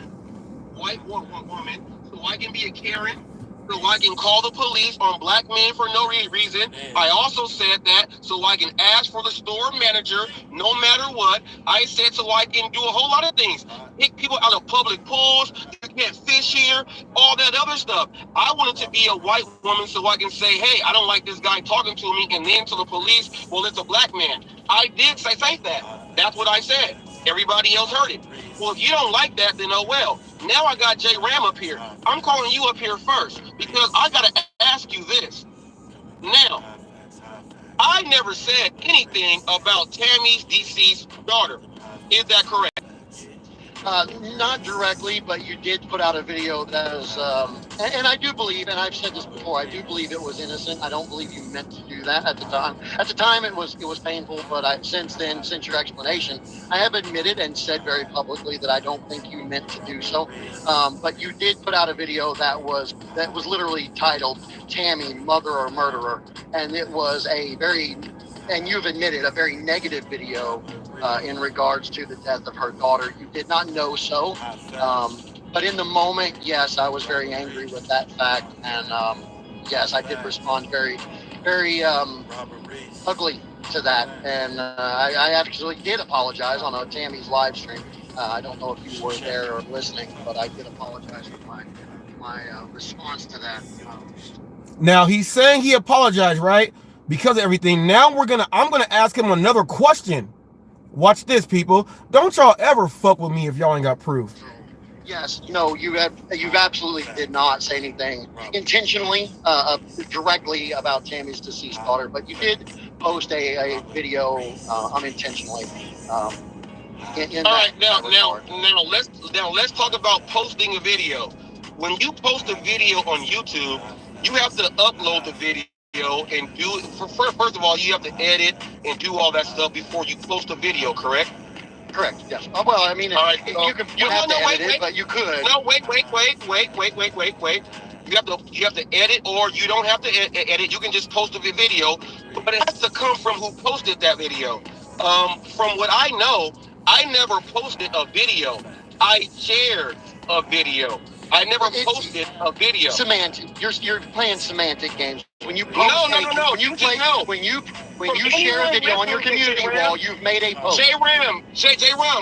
white woman, so I can be a Karen, so I can call the police on black men for no reason. I also said that so I can ask for the store manager no matter what. I said so I can do a whole lot of things. Pick people out of public pools. You can't fish here. All that other stuff. I wanted to be a white woman so I can say, hey, I don't like this guy talking to me. And then to the police, well, it's a black man. I did say that. That's what I said. Everybody else heard it. Well, if you don't like that, then oh well. Now I got J-Ram up here. I'm calling you up here first because I got to ask you this. Now, I never said anything about Tammy's deceased daughter. Is that correct? Not directly, but you did put out a video that was, and I do believe, and I've said this before, I do believe it was innocent. I don't believe you meant to do that at the time. At the time, it was painful, but since then, since your explanation, I have admitted and said very publicly that I don't think you meant to do so. But you did put out a video that was literally titled "Tammy, Mother or Murderer," and it was a very, and you've admitted, a very negative video in regards to the death of her daughter. You did not know so, but in the moment, yes, I was very angry with that fact, and yes, I did respond very, very ugly to that, and I actually did apologize on a Tammy's live stream. I don't know if you were there or listening, but I did apologize for my response to that. Now he's saying he apologized, right? Because of everything. Now I'm gonna ask him another question. Watch this, people. Don't y'all ever fuck with me if y'all ain't got proof. Yes, no, you absolutely did not say anything intentionally, directly about Tammy's deceased daughter, but you did post a video unintentionally. All right, now let's talk about posting a video. When you post a video on YouTube, you have to upload the video and do first of all, you have to edit and do all that stuff before you post a video, correct? Correct, yes. Oh, well, I mean, all right, you have to edit it, but you could. No, wait. You have to edit, or you don't have to edit. You can just post a video, but it has to come from who posted that video. From what I know, I never posted a video. I shared a video. I never posted a video. Semantic. You're playing semantic games. When you post No. when you share a video on your community wall, you've made a post. J-Ram,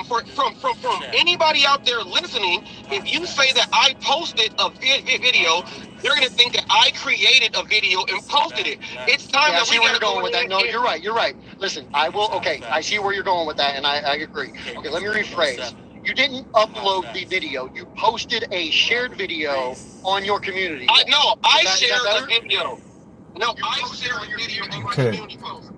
from anybody out there listening, if you say that I posted a video, they're gonna think that I created a video and posted it. It's time that we gotta going with that. No, you're right. Listen, I will. Okay, I see where you're going with that, and I agree. Okay, let me rephrase. You didn't upload the video. You posted a shared video on your community. I shared a video. No, I shared a video on my community post.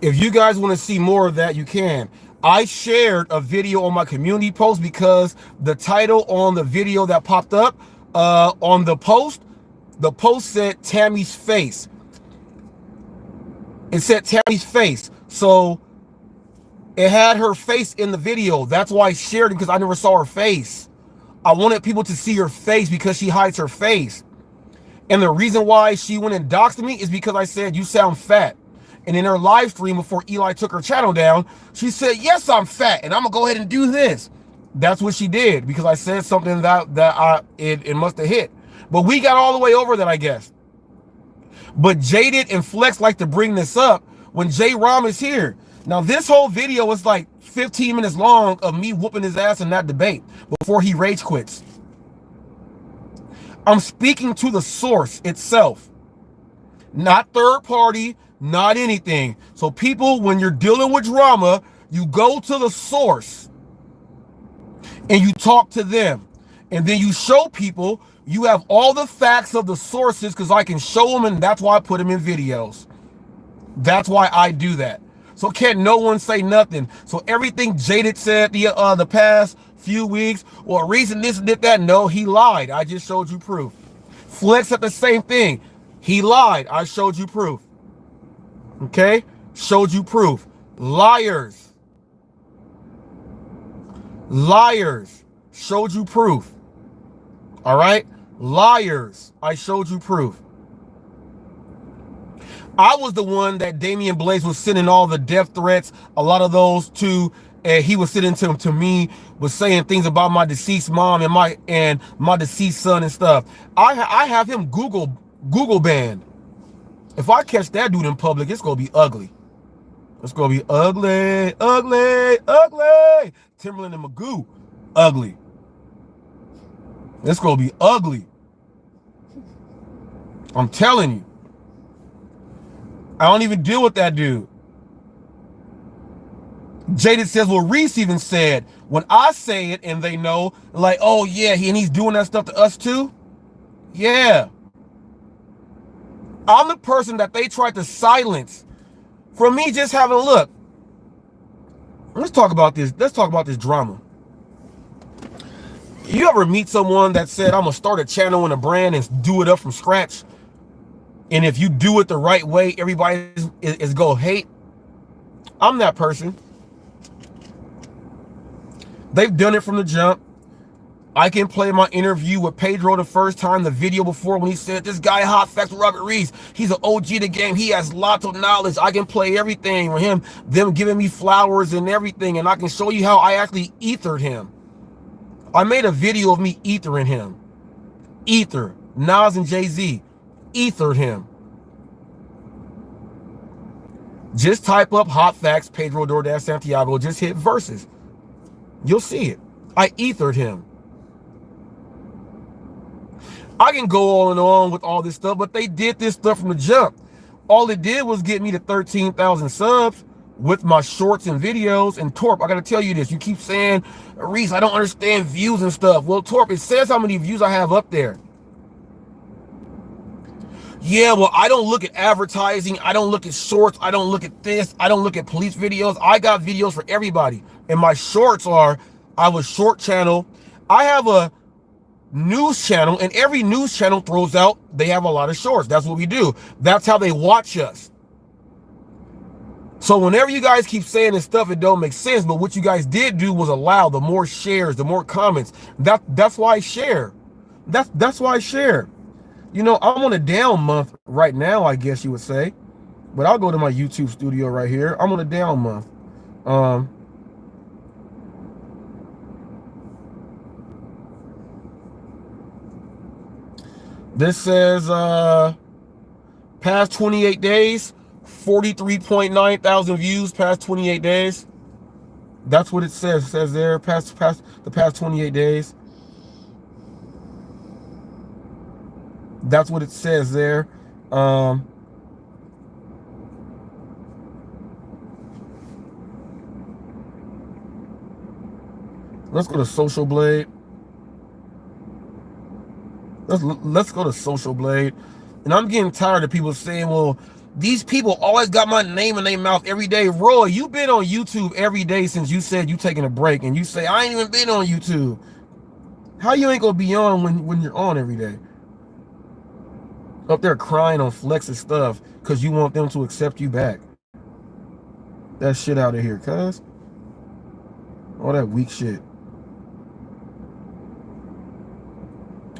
If you guys want to see more of that, you can. I shared a video on my community post because the title on the video that popped up on the post said Tammy's face. It said Tammy's face. So it had her face in the video. That's why I shared it, because I never saw her face. I wanted people to see her face because she hides her face. And the reason why she went and doxed me is because I said, you sound fat. And in her live stream before Eli took her channel down, she said, yes, I'm fat, and I'm gonna go ahead and do this. That's what she did, because I said something that it must have hit. But we got all the way over that, I guess. But Jaded and Flex like to bring this up when J-Rom is here. Now, this whole video was like 15 minutes long of me whooping his ass in that debate before he rage quits. I'm speaking to the source itself, not third party, not anything. So people, when you're dealing with drama, you go to the source and you talk to them. And then you show people you have all the facts of the sources, because I can show them, and that's why I put them in videos. That's why I do that. So can't no one say nothing. So everything Jaded said the past few weeks, or reason this and that, no, he lied. I just showed you proof. Flex said the same thing. He lied. I showed you proof. Okay? Showed you proof. Liars. Liars. Showed you proof. All right? Liars. I showed you proof. I was the one that Damian Blaze was sending all the death threats, a lot of those to, and he was sending to me, was saying things about my deceased mom and my deceased son and stuff. I have him Google banned. If I catch that dude in public, it's gonna be ugly. It's gonna be ugly. Timberland and Magoo, ugly. It's gonna be ugly. I'm telling you. I don't even deal with that dude. Jaded says, well, Reese even said, when I say it and they know, like, oh yeah, and he's doing that stuff to us too. Yeah. I'm the person that they tried to silence from me just having a look. Let's talk about this. Let's talk about this drama. You ever meet someone that said, I'm gonna start a channel and a brand and do it up from scratch? And if you do it the right way, everybody is gonna hate? I'm that person. They've done it from the jump. I can play my interview with Pedro the first time, the video before, when he said, this guy HotFacts with Robert Reese, he's an OG of the game. He has lots of knowledge. I can play everything with him, them giving me flowers and everything. And I can show you how I actually ethered him. I made a video of me ethering him. Ether, Nas and Jay-Z, ethered him. Just type up HotFacts, Pedro DoorDash Santiago, just hit verses. You'll see it. I ethered him. I can go on and on with all this stuff, but they did this stuff from the jump. All it did was get me to 13,000 subs with my shorts and videos. And Torp, I gotta tell you this. You keep saying, Reese, I don't understand views and stuff. Well, Torp, it says how many views I have up there. Yeah, well, I don't look at advertising. I don't look at shorts. I don't look at this. I don't look at police videos. I got videos for everybody. And my shorts are, I have a short channel. I have a news channel, and every news channel throws out, they have a lot of shorts. That's what we do. That's how they watch us. So whenever you guys keep saying this stuff, it don't make sense. But what you guys did do was allow the more shares, the more comments. That's why I share. That's why I share. You know, I'm on a down month right now, I guess you would say. But I'll go to my YouTube studio right here. I'm on a down month. This says past 28 days, 43.9 thousand views past 28 days. That's what it says. It says there past the past 28 days. That's what it says there. Let's go to Social Blade. Let's go to Social Blade. And I'm getting tired of people saying, well, these people always got my name in their mouth every day. Roy, you've been on YouTube every day since you said you taking a break. And you say, I ain't even been on YouTube. How you ain't gonna be on when you're on every day? Up there crying on Flex's stuff because you want them to accept you back. That shit out of here, cuz. All that weak shit.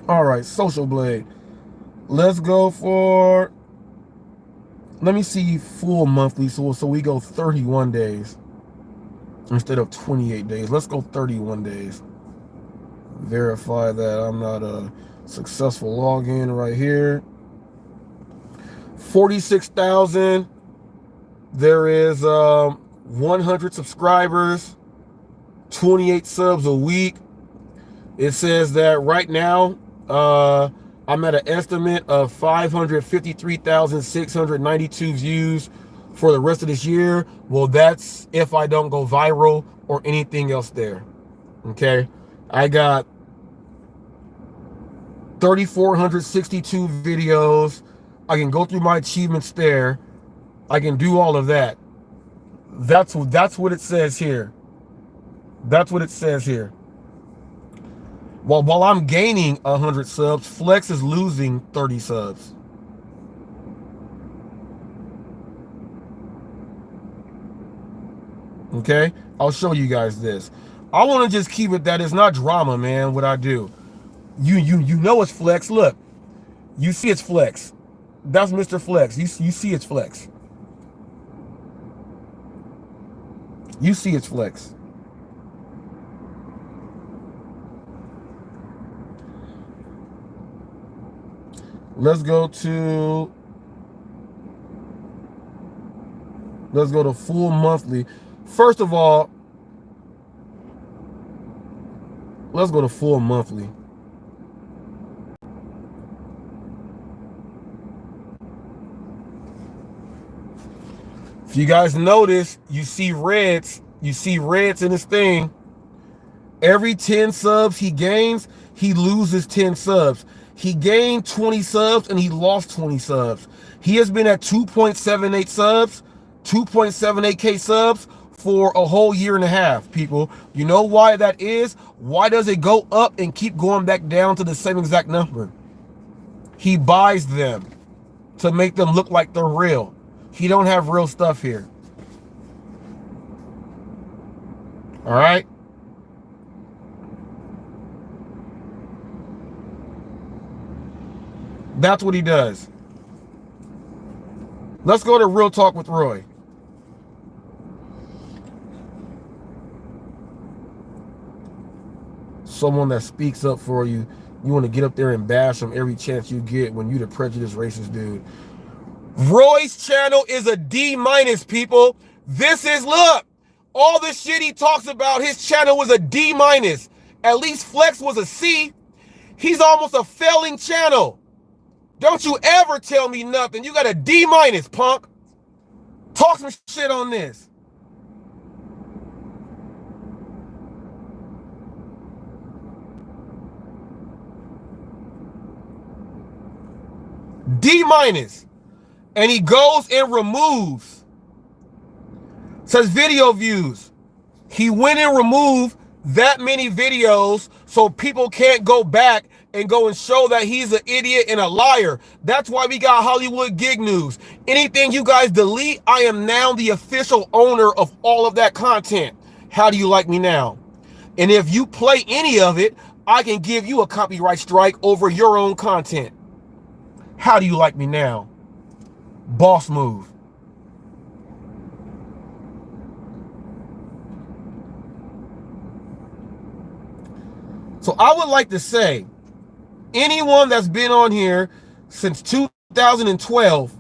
All right, Social Blade. Let's go for, let me see full monthly. So we go 31 days instead of 28 days. Let's go 31 days. Verify that I'm not a successful login right here. 46,000. There is 100 subscribers, 28 subs a week. It says that right now, I'm at an estimate of 553,692 views for the rest of this year. Well, that's if I don't go viral or anything else there. Okay. I got 3,462 videos. I can go through my achievements there. I can do all of that. That's what it says here. That's what it says here. While I'm gaining 100 subs, Flex is losing 30 subs. Okay? I'll show you guys this. I want to just keep it that it's not drama, man, what I do. You know it's Flex. Look. You see it's Flex. That's Mr. Flex. You see it's Flex. You see it's Flex. Let's go to full monthly. First of all, let's go to full monthly. If you guys notice, you see reds in this thing. Every 10 subs he gains, he loses 10 subs. He gained 20 subs and he lost 20 subs. He has been at 2.78 subs, 2.78K subs for a whole year and a half, people. You know why that is? Why does it go up and keep going back down to the same exact number? He buys them to make them look like they're real. He don't have real stuff here. All right? That's what he does. Let's go to Real Talk with Roy. Someone that speaks up for you. You want to get up there and bash him every chance you get when you the prejudiced racist dude. Roy's channel is a D-, people. This is, look, all the shit he talks about, his channel was a D-. At least Flex was a C. He's almost a failing channel. Don't you ever tell me nothing. You got a D-, punk. Talk some shit on this. D-. And he goes and removes. Says video views. He went and removed that many videos so people can't go back and go and show that he's an idiot and a liar. That's why we got Hollywood Gig News. Anything you guys delete, I am now the official owner of all of that content. How do you like me now? And if you play any of it, I can give you a copyright strike over your own content. How do you like me now? Boss move. So I would like to say, Anyone that's been on here since 2012,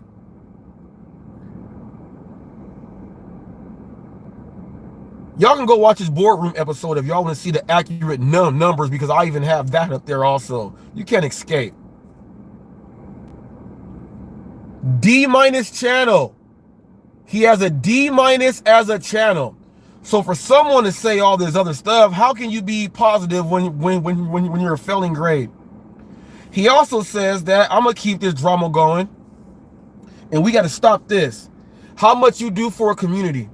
y'all can go watch this boardroom episode if y'all want to see the accurate numbers, because I even have that up there also. You can't escape. D- channel. He has a D- as a channel. So for someone to say all this other stuff, how can you be positive when you're a failing grade? He also says that I'm gonna keep this drama going, and we got to stop this. How much you do for a community?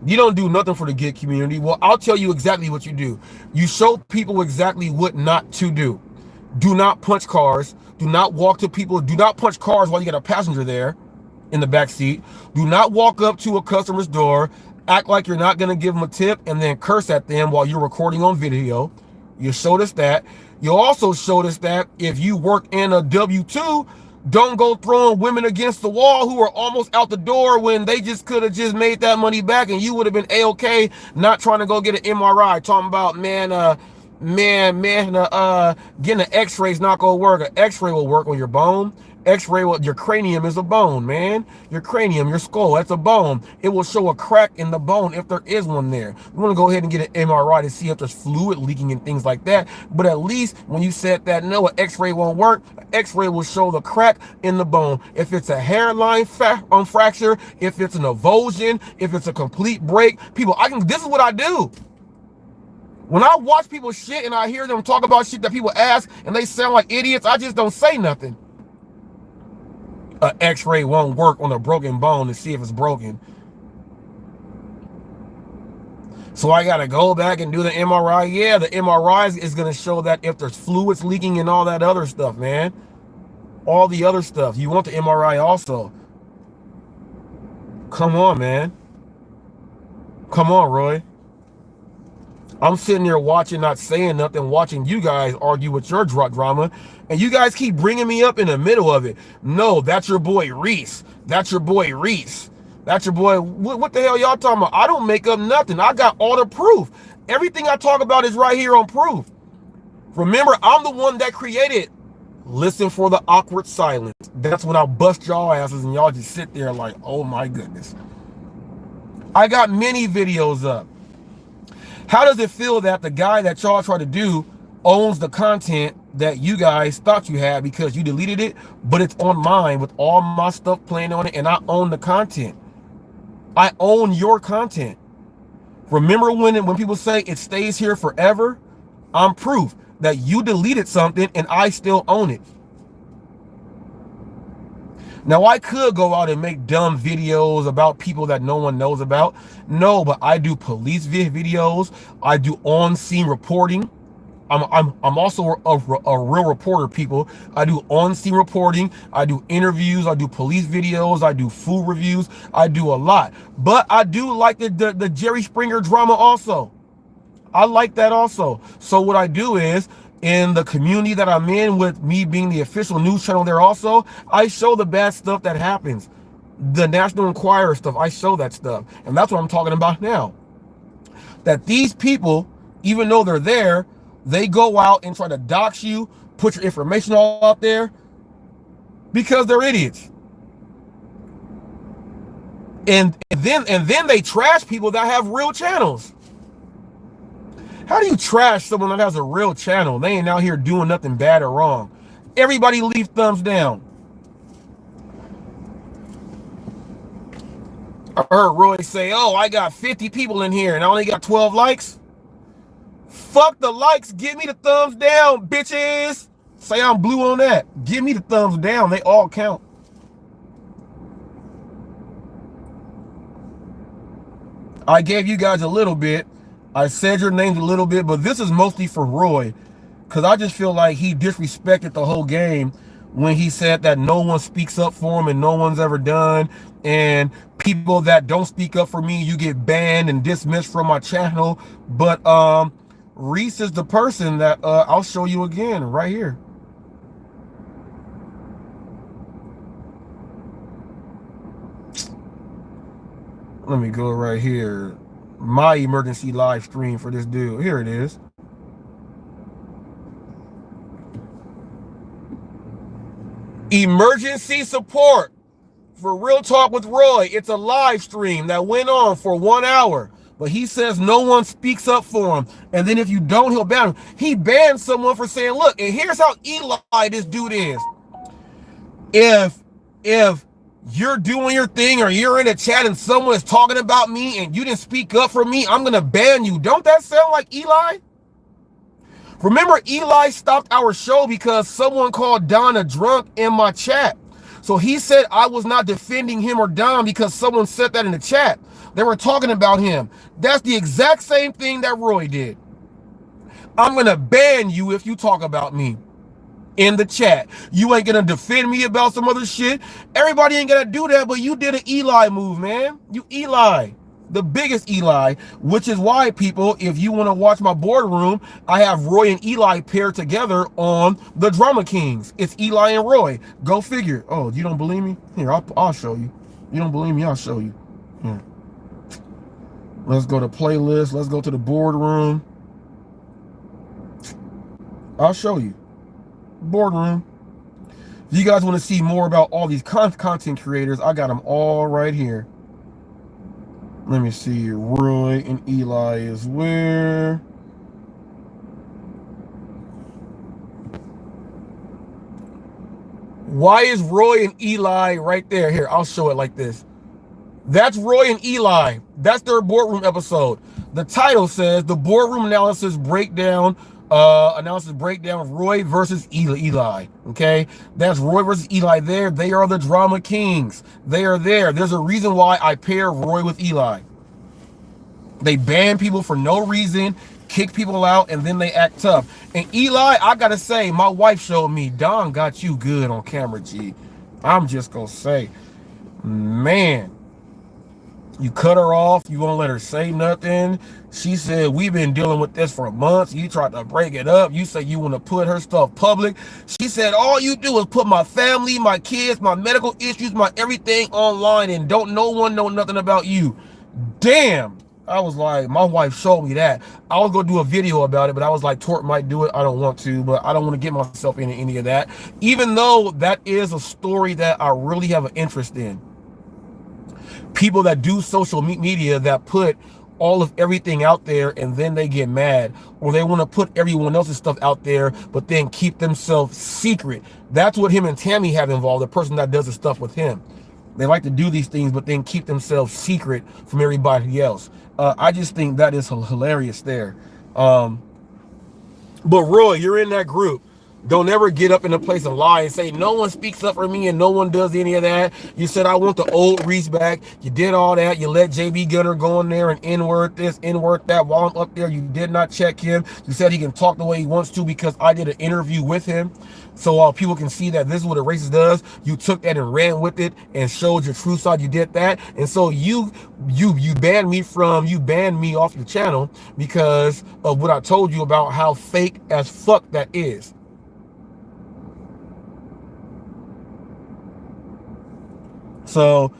You don't do nothing for the gig community. Well, I'll tell you exactly what you do. You show people exactly what not to do. Do not punch cars. Do not walk to people. Do not punch cars while you got a passenger there in the back seat. Do not walk up to a customer's door, act like you're not going to give them a tip, and then curse at them while you're recording on video. You showed us that. You also showed us that if you work in a W-2, don't go throwing women against the wall who are almost out the door when they just could have just made that money back and you would have been A-okay, not trying to go get an MRI. Talking about, getting an x-ray is not going to work. An x-ray will work on your bone. X-ray, your cranium is a bone, man. Your cranium, your skull, that's a bone. It will show a crack in the bone if there is one there. We want to go ahead and get an MRI to see if there's fluid leaking and things like that. But at least when you said that, no, an X-ray won't work, an X-ray will show the crack in the bone. If it's a hairline fracture, if it's an avulsion, if it's a complete break, this is what I do. When I watch people shit and I hear them talk about shit that people ask and they sound like idiots, I just don't say nothing. An X-ray won't work on a broken bone to see if it's broken. So I got to go back and do the MRI. Yeah, the MRI is going to show that if there's fluids leaking and all that other stuff, man. All the other stuff. You want the MRI also. Come on, man. Come on, Roy. I'm sitting there watching, not saying nothing, watching you guys argue with your drama, and you guys keep bringing me up in the middle of it. No, that's your boy Reese. That's your boy Reese. That's your boy. What the hell y'all talking about? I don't make up nothing. I got all the proof. Everything I talk about is right here on proof. Remember, I'm the one that created listen for the awkward silence. That's when I bust y'all asses and y'all just sit there like, oh my goodness. I got many videos up. How does it feel that the guy that y'all try to do owns the content that you guys thought you had because you deleted it, but it's on mine with all my stuff playing on it, and I own the content? I own your content. Remember when people say it stays here forever? I'm proof that you deleted something and I still own it. Now, I could go out and make dumb videos about people that no one knows about. No, but I do police videos. I do on-scene reporting. I'm also a real reporter, people. I do on-scene reporting. I do interviews. I do police videos. I do food reviews. I do a lot. But I do like the Jerry Springer drama also. I like that also. So what I do is, in the community that I'm in, with me being the official news channel there also, I show the bad stuff that happens. The National Enquirer stuff, I show that stuff. And that's what I'm talking about now. That these people, even though they're there, they go out and try to dox you, put your information all out there, because they're idiots. And then they trash people that have real channels. How do you trash someone that has a real channel? They ain't out here doing nothing bad or wrong. Everybody leave thumbs down. I heard Roy say, oh, I got 50 people in here and I only got 12 likes. Fuck the likes. Give me the thumbs down, bitches. Say I'm blue on that. Give me the thumbs down. They all count. I gave you guys a little bit. I said your names a little bit, but this is mostly for Roy, because I just feel like he disrespected the whole game when he said that no one speaks up for him and no one's ever done, and people that don't speak up for me, you get banned and dismissed from my channel. But Reese is the person that I'll show you again right here. Let me go right here. My emergency live stream for this dude. Here it is. Emergency support for Real Talk with Roy. It's a live stream that went on for 1 hour. But he says no one speaks up for him. And then if you don't, he'll ban him. He banned someone for saying, look, and here's how Eli this dude is. If you're doing your thing or you're in a chat and someone is talking about me and you didn't speak up for me, I'm going to ban you. Don't that sound like Eli? Remember, Eli stopped our show because someone called Don a drunk in my chat. So he said I was not defending him or Don because someone said that in the chat. They were talking about him. That's the exact same thing that Roy did. I'm going to ban you if you talk about me in the chat. You ain't going to defend me about some other shit. Everybody ain't going to do that, but you did an Eli move, man. You Eli. The biggest Eli, which is why, people, if you want to watch my boardroom, I have Roy and Eli paired together on the Drama Kings. It's Eli and Roy. Go figure. Oh, you don't believe me? Here, I'll show you. You don't believe me? I'll show you. Here. Let's go to playlist. Let's go to the boardroom. I'll show you. Boardroom. If you guys want to see more about all these content creators, I got them all right here. Let me see. Roy and Eli is where? Why is Roy and Eli right there? Here, I'll show it like this. That's Roy and Eli. That's their boardroom episode. The title says the boardroom analysis breakdown. Of Roy versus Eli. Okay, that's Roy versus Eli. There, they are the Drama Kings. They are there. There's a reason why I pair Roy with Eli. They ban people for no reason, kick people out, and then they act tough. And Eli, I gotta say, my wife showed me Don got you good on camera, G. I'm just gonna say, man. You cut her off. You won't let her say nothing. She said, we've been dealing with this for months. You tried to break it up. You say you want to put her stuff public. She said, all you do is put my family, my kids, my medical issues, my everything online and don't no one know nothing about you. Damn. I was like, my wife showed me that. I was going to do a video about it, but I was like, Tort might do it. I don't want to, but I don't want to get myself into any of that. Even though that is a story that I really have an interest in. People that do social media that put all of everything out there and then they get mad, or they want to put everyone else's stuff out there but then keep themselves secret. That's what him and Tammy have involved, the person that does the stuff with him. They like to do these things but then keep themselves secret from everybody else. I just think that is hilarious there. But Roy, you're in that group. Don't ever get up in a place and lie and say no one speaks up for me and no one does any of that. You said I want the old Reese back. You did all that. You let JB Gunner go in there and N-word this, N-word that. While I'm up there, you did not check him. You said he can talk the way he wants to because I did an interview with him. So people can see that this is what a racist does. You took that and ran with it and showed your true side. You did that. And so you banned me off your channel because of what I told you about how fake as fuck that is. So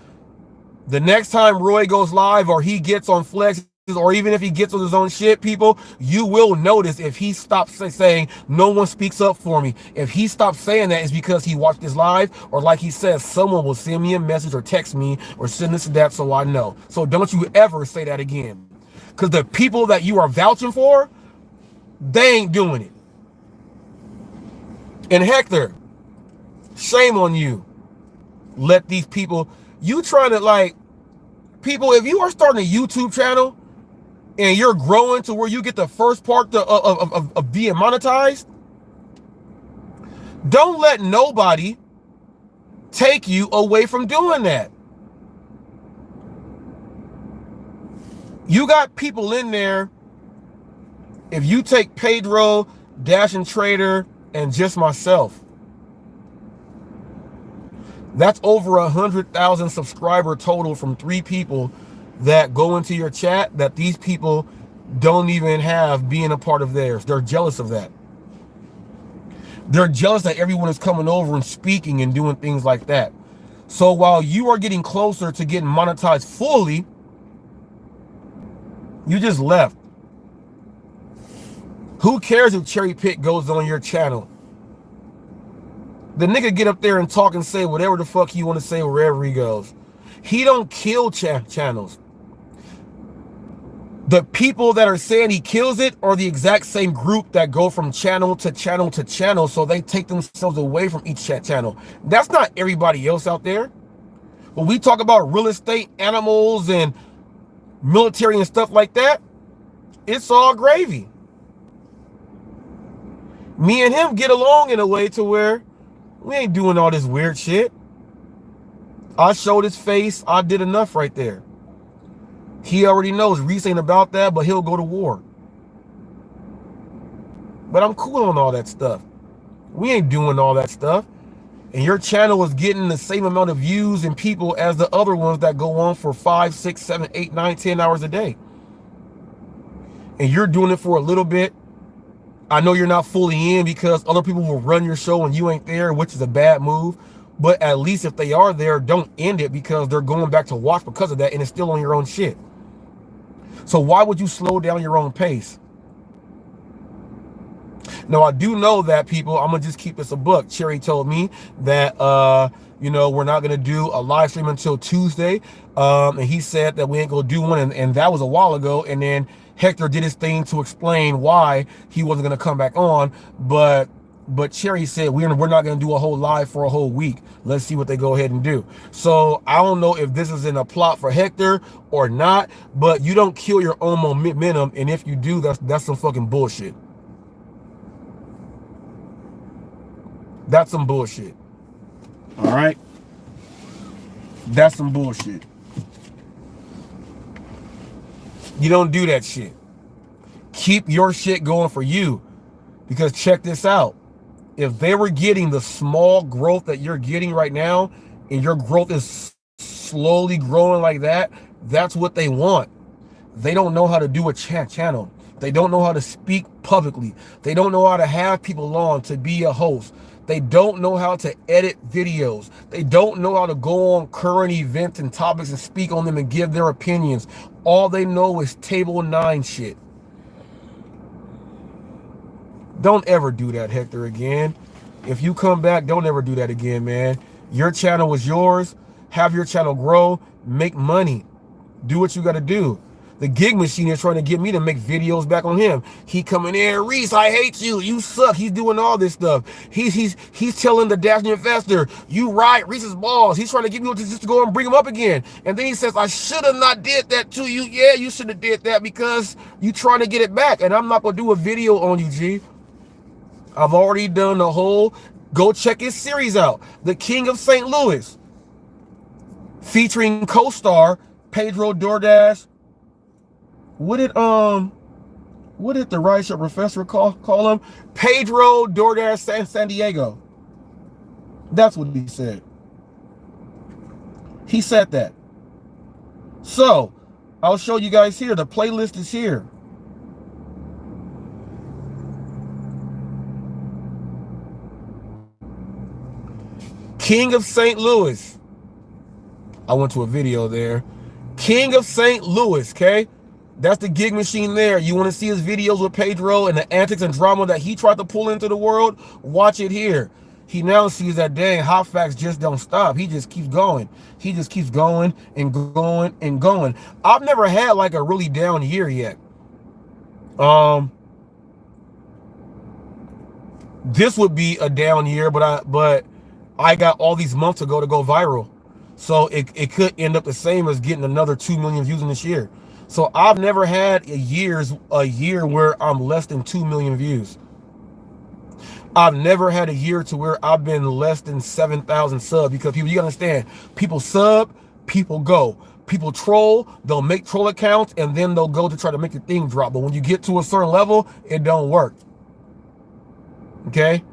the next time Roy goes live or he gets on Flex, or even if he gets on his own shit, people, you will notice if he stops saying no one speaks up for me. If he stops saying that, it's because he watched this live, or like he says, someone will send me a message or text me or send this and that, so I know. So don't you ever say that again, because the people that you are vouching for, they ain't doing it. And Hector, shame on you. Let these people, you trying to, like, people, if you are starting a YouTube channel and you're growing to where you get the first part of being monetized, don't let nobody take you away from doing that. You got people in there. If you take Pedro, Dash and Trader, and just myself, that's over 100,000 subscriber total from 3 people that go into your chat that these people don't even have being a part of theirs. They're jealous of that. They're jealous that everyone is coming over and speaking and doing things like that. So while you are getting closer to getting monetized fully, you just left. Who cares if Cherry Pick goes on your channel? The nigga get up there and talk and say whatever the fuck he want to say wherever he goes. He don't kill channels. The people that are saying he kills it are the exact same group that go from channel to channel to channel, so they take themselves away from each channel. That's not everybody else out there. When we talk about real estate, animals, and military and stuff like that, it's all gravy. Me and him get along in a way to where we ain't doing all this weird shit. I showed his face. I did enough right there. He already knows Reese ain't about that, but he'll go to war. But I'm cool on all that stuff. We ain't doing all that stuff. And your channel is getting the same amount of views and people as the other ones that go on for 5, 6, 7, 8, 9, 10 hours a day. And you're doing it for a little bit. I know you're not fully in because other people will run your show and you ain't there, which is a bad move. But at least if they are there, don't end it because they're going back to watch because of that and it's still on your own shit. So why would you slow down your own pace? Now, I do know that people, I'm going to just keep this a buck. Cherry told me that, you know, we're not going to do a live stream until Tuesday. And he said that we ain't going to do one. And that was a while ago. And then Hector did his thing to explain why he wasn't going to come back on. But Cherry said, we're not going to do a whole live for a whole week. Let's see what they go ahead and do. So I don't know if this is in a plot for Hector or not, but you don't kill your own momentum. And if you do, that's some fucking bullshit. That's some bullshit. All right? That's some bullshit. You don't do that shit. Keep your shit going for you. Because check this out. If they were getting the small growth that you're getting right now, and your growth is slowly growing like that, that's what they want. They don't know how to do a channel. They don't know how to speak publicly. They don't know how to have people on to be a host. They don't know how to edit videos. They don't know how to go on current events and topics and speak on them and give their opinions. All they know is table 9 shit. Don't ever do that, Hector, again. If you come back, don't ever do that again, man. Your channel is yours. Have your channel grow. Make money. Do what you got to do. The gig machine is trying to get me to make videos back on him. He coming in, Reese, I hate you. You suck. He's doing all this stuff. He's telling the Dashing Investor, you right, Reese's balls. He's trying to get me just to go and bring him up again. And then he says, I should have not did that to you. Yeah, you should have did that because you trying to get it back. And I'm not going to do a video on you, G. I've already done the whole, go check his series out. The King of St. Louis. Featuring co-star Pedro DoorDash. What did the rideshare professor call him? Pedro DoorDash San Diego. That's what he said. He said that. So, I'll show you guys here. The playlist is here. King of St. Louis. I went to a video there. King of St. Louis, okay? That's the gig machine there. You want to see his videos with Pedro and the antics and drama that he tried to pull into the world? Watch it here. He now sees that dang HotFacts just don't stop. He just keeps going. He just keeps going and going and going. I've never had like a really down year yet. This would be a down year, but I got all these months ago to go viral. So it could end up the same as getting another 2 million views in this year. So I've never had a year where I'm less than 2 million views. I've never had a year to where I've been less than 7,000 subs because people, you gotta understand, people sub, people go. People troll, they'll make troll accounts and then they'll go to try to make the thing drop. But when you get to a certain level, it don't work. Okay?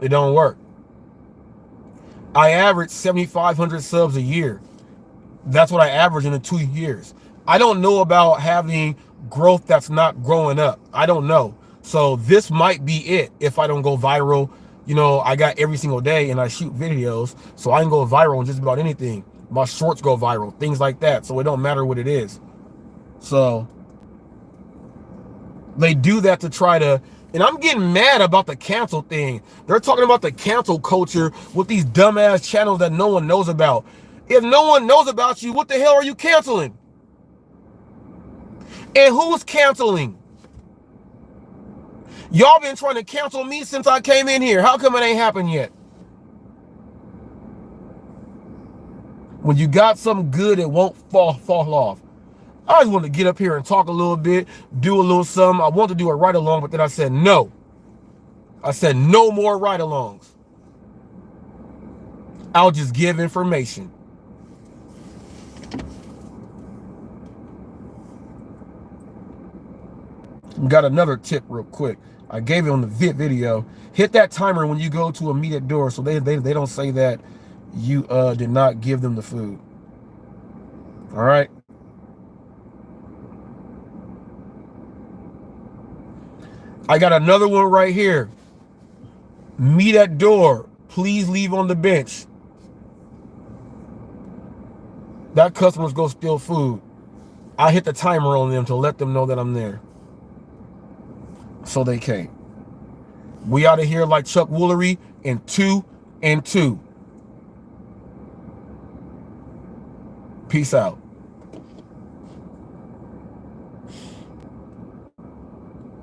It don't work. I average 7,500 subs a year. That's what I average in the 2 years. I don't know about having growth that's not growing up. I don't know. So this might be it if I don't go viral. You know, I got every single day and I shoot videos, so I can go viral on just about anything. My shorts go viral, things like that. So it don't matter what it is. So they do that to try to And I'm getting mad about the cancel thing. They're talking about the cancel culture with these dumbass channels that no one knows about. If no one knows about you, what the hell are you canceling? And who's canceling? Y'all been trying to cancel me since I came in here. How come it ain't happened yet? When you got something good, it won't fall off. I just wanted to get up here and talk a little bit, do a little something. I wanted to do a ride-along, but then I said no. I said no more ride-alongs. I'll just give information. Got another tip real quick. I gave it on the video. Hit that timer when you go to a meet at door so they don't say that you did not give them the food. All right. I got another one right here. Meet at door. Please leave on the bench. That customer's gonna steal food. I hit the timer on them to let them know that I'm there. So they can't. We out of here like Chuck Woolery in 2 and 2. Peace out.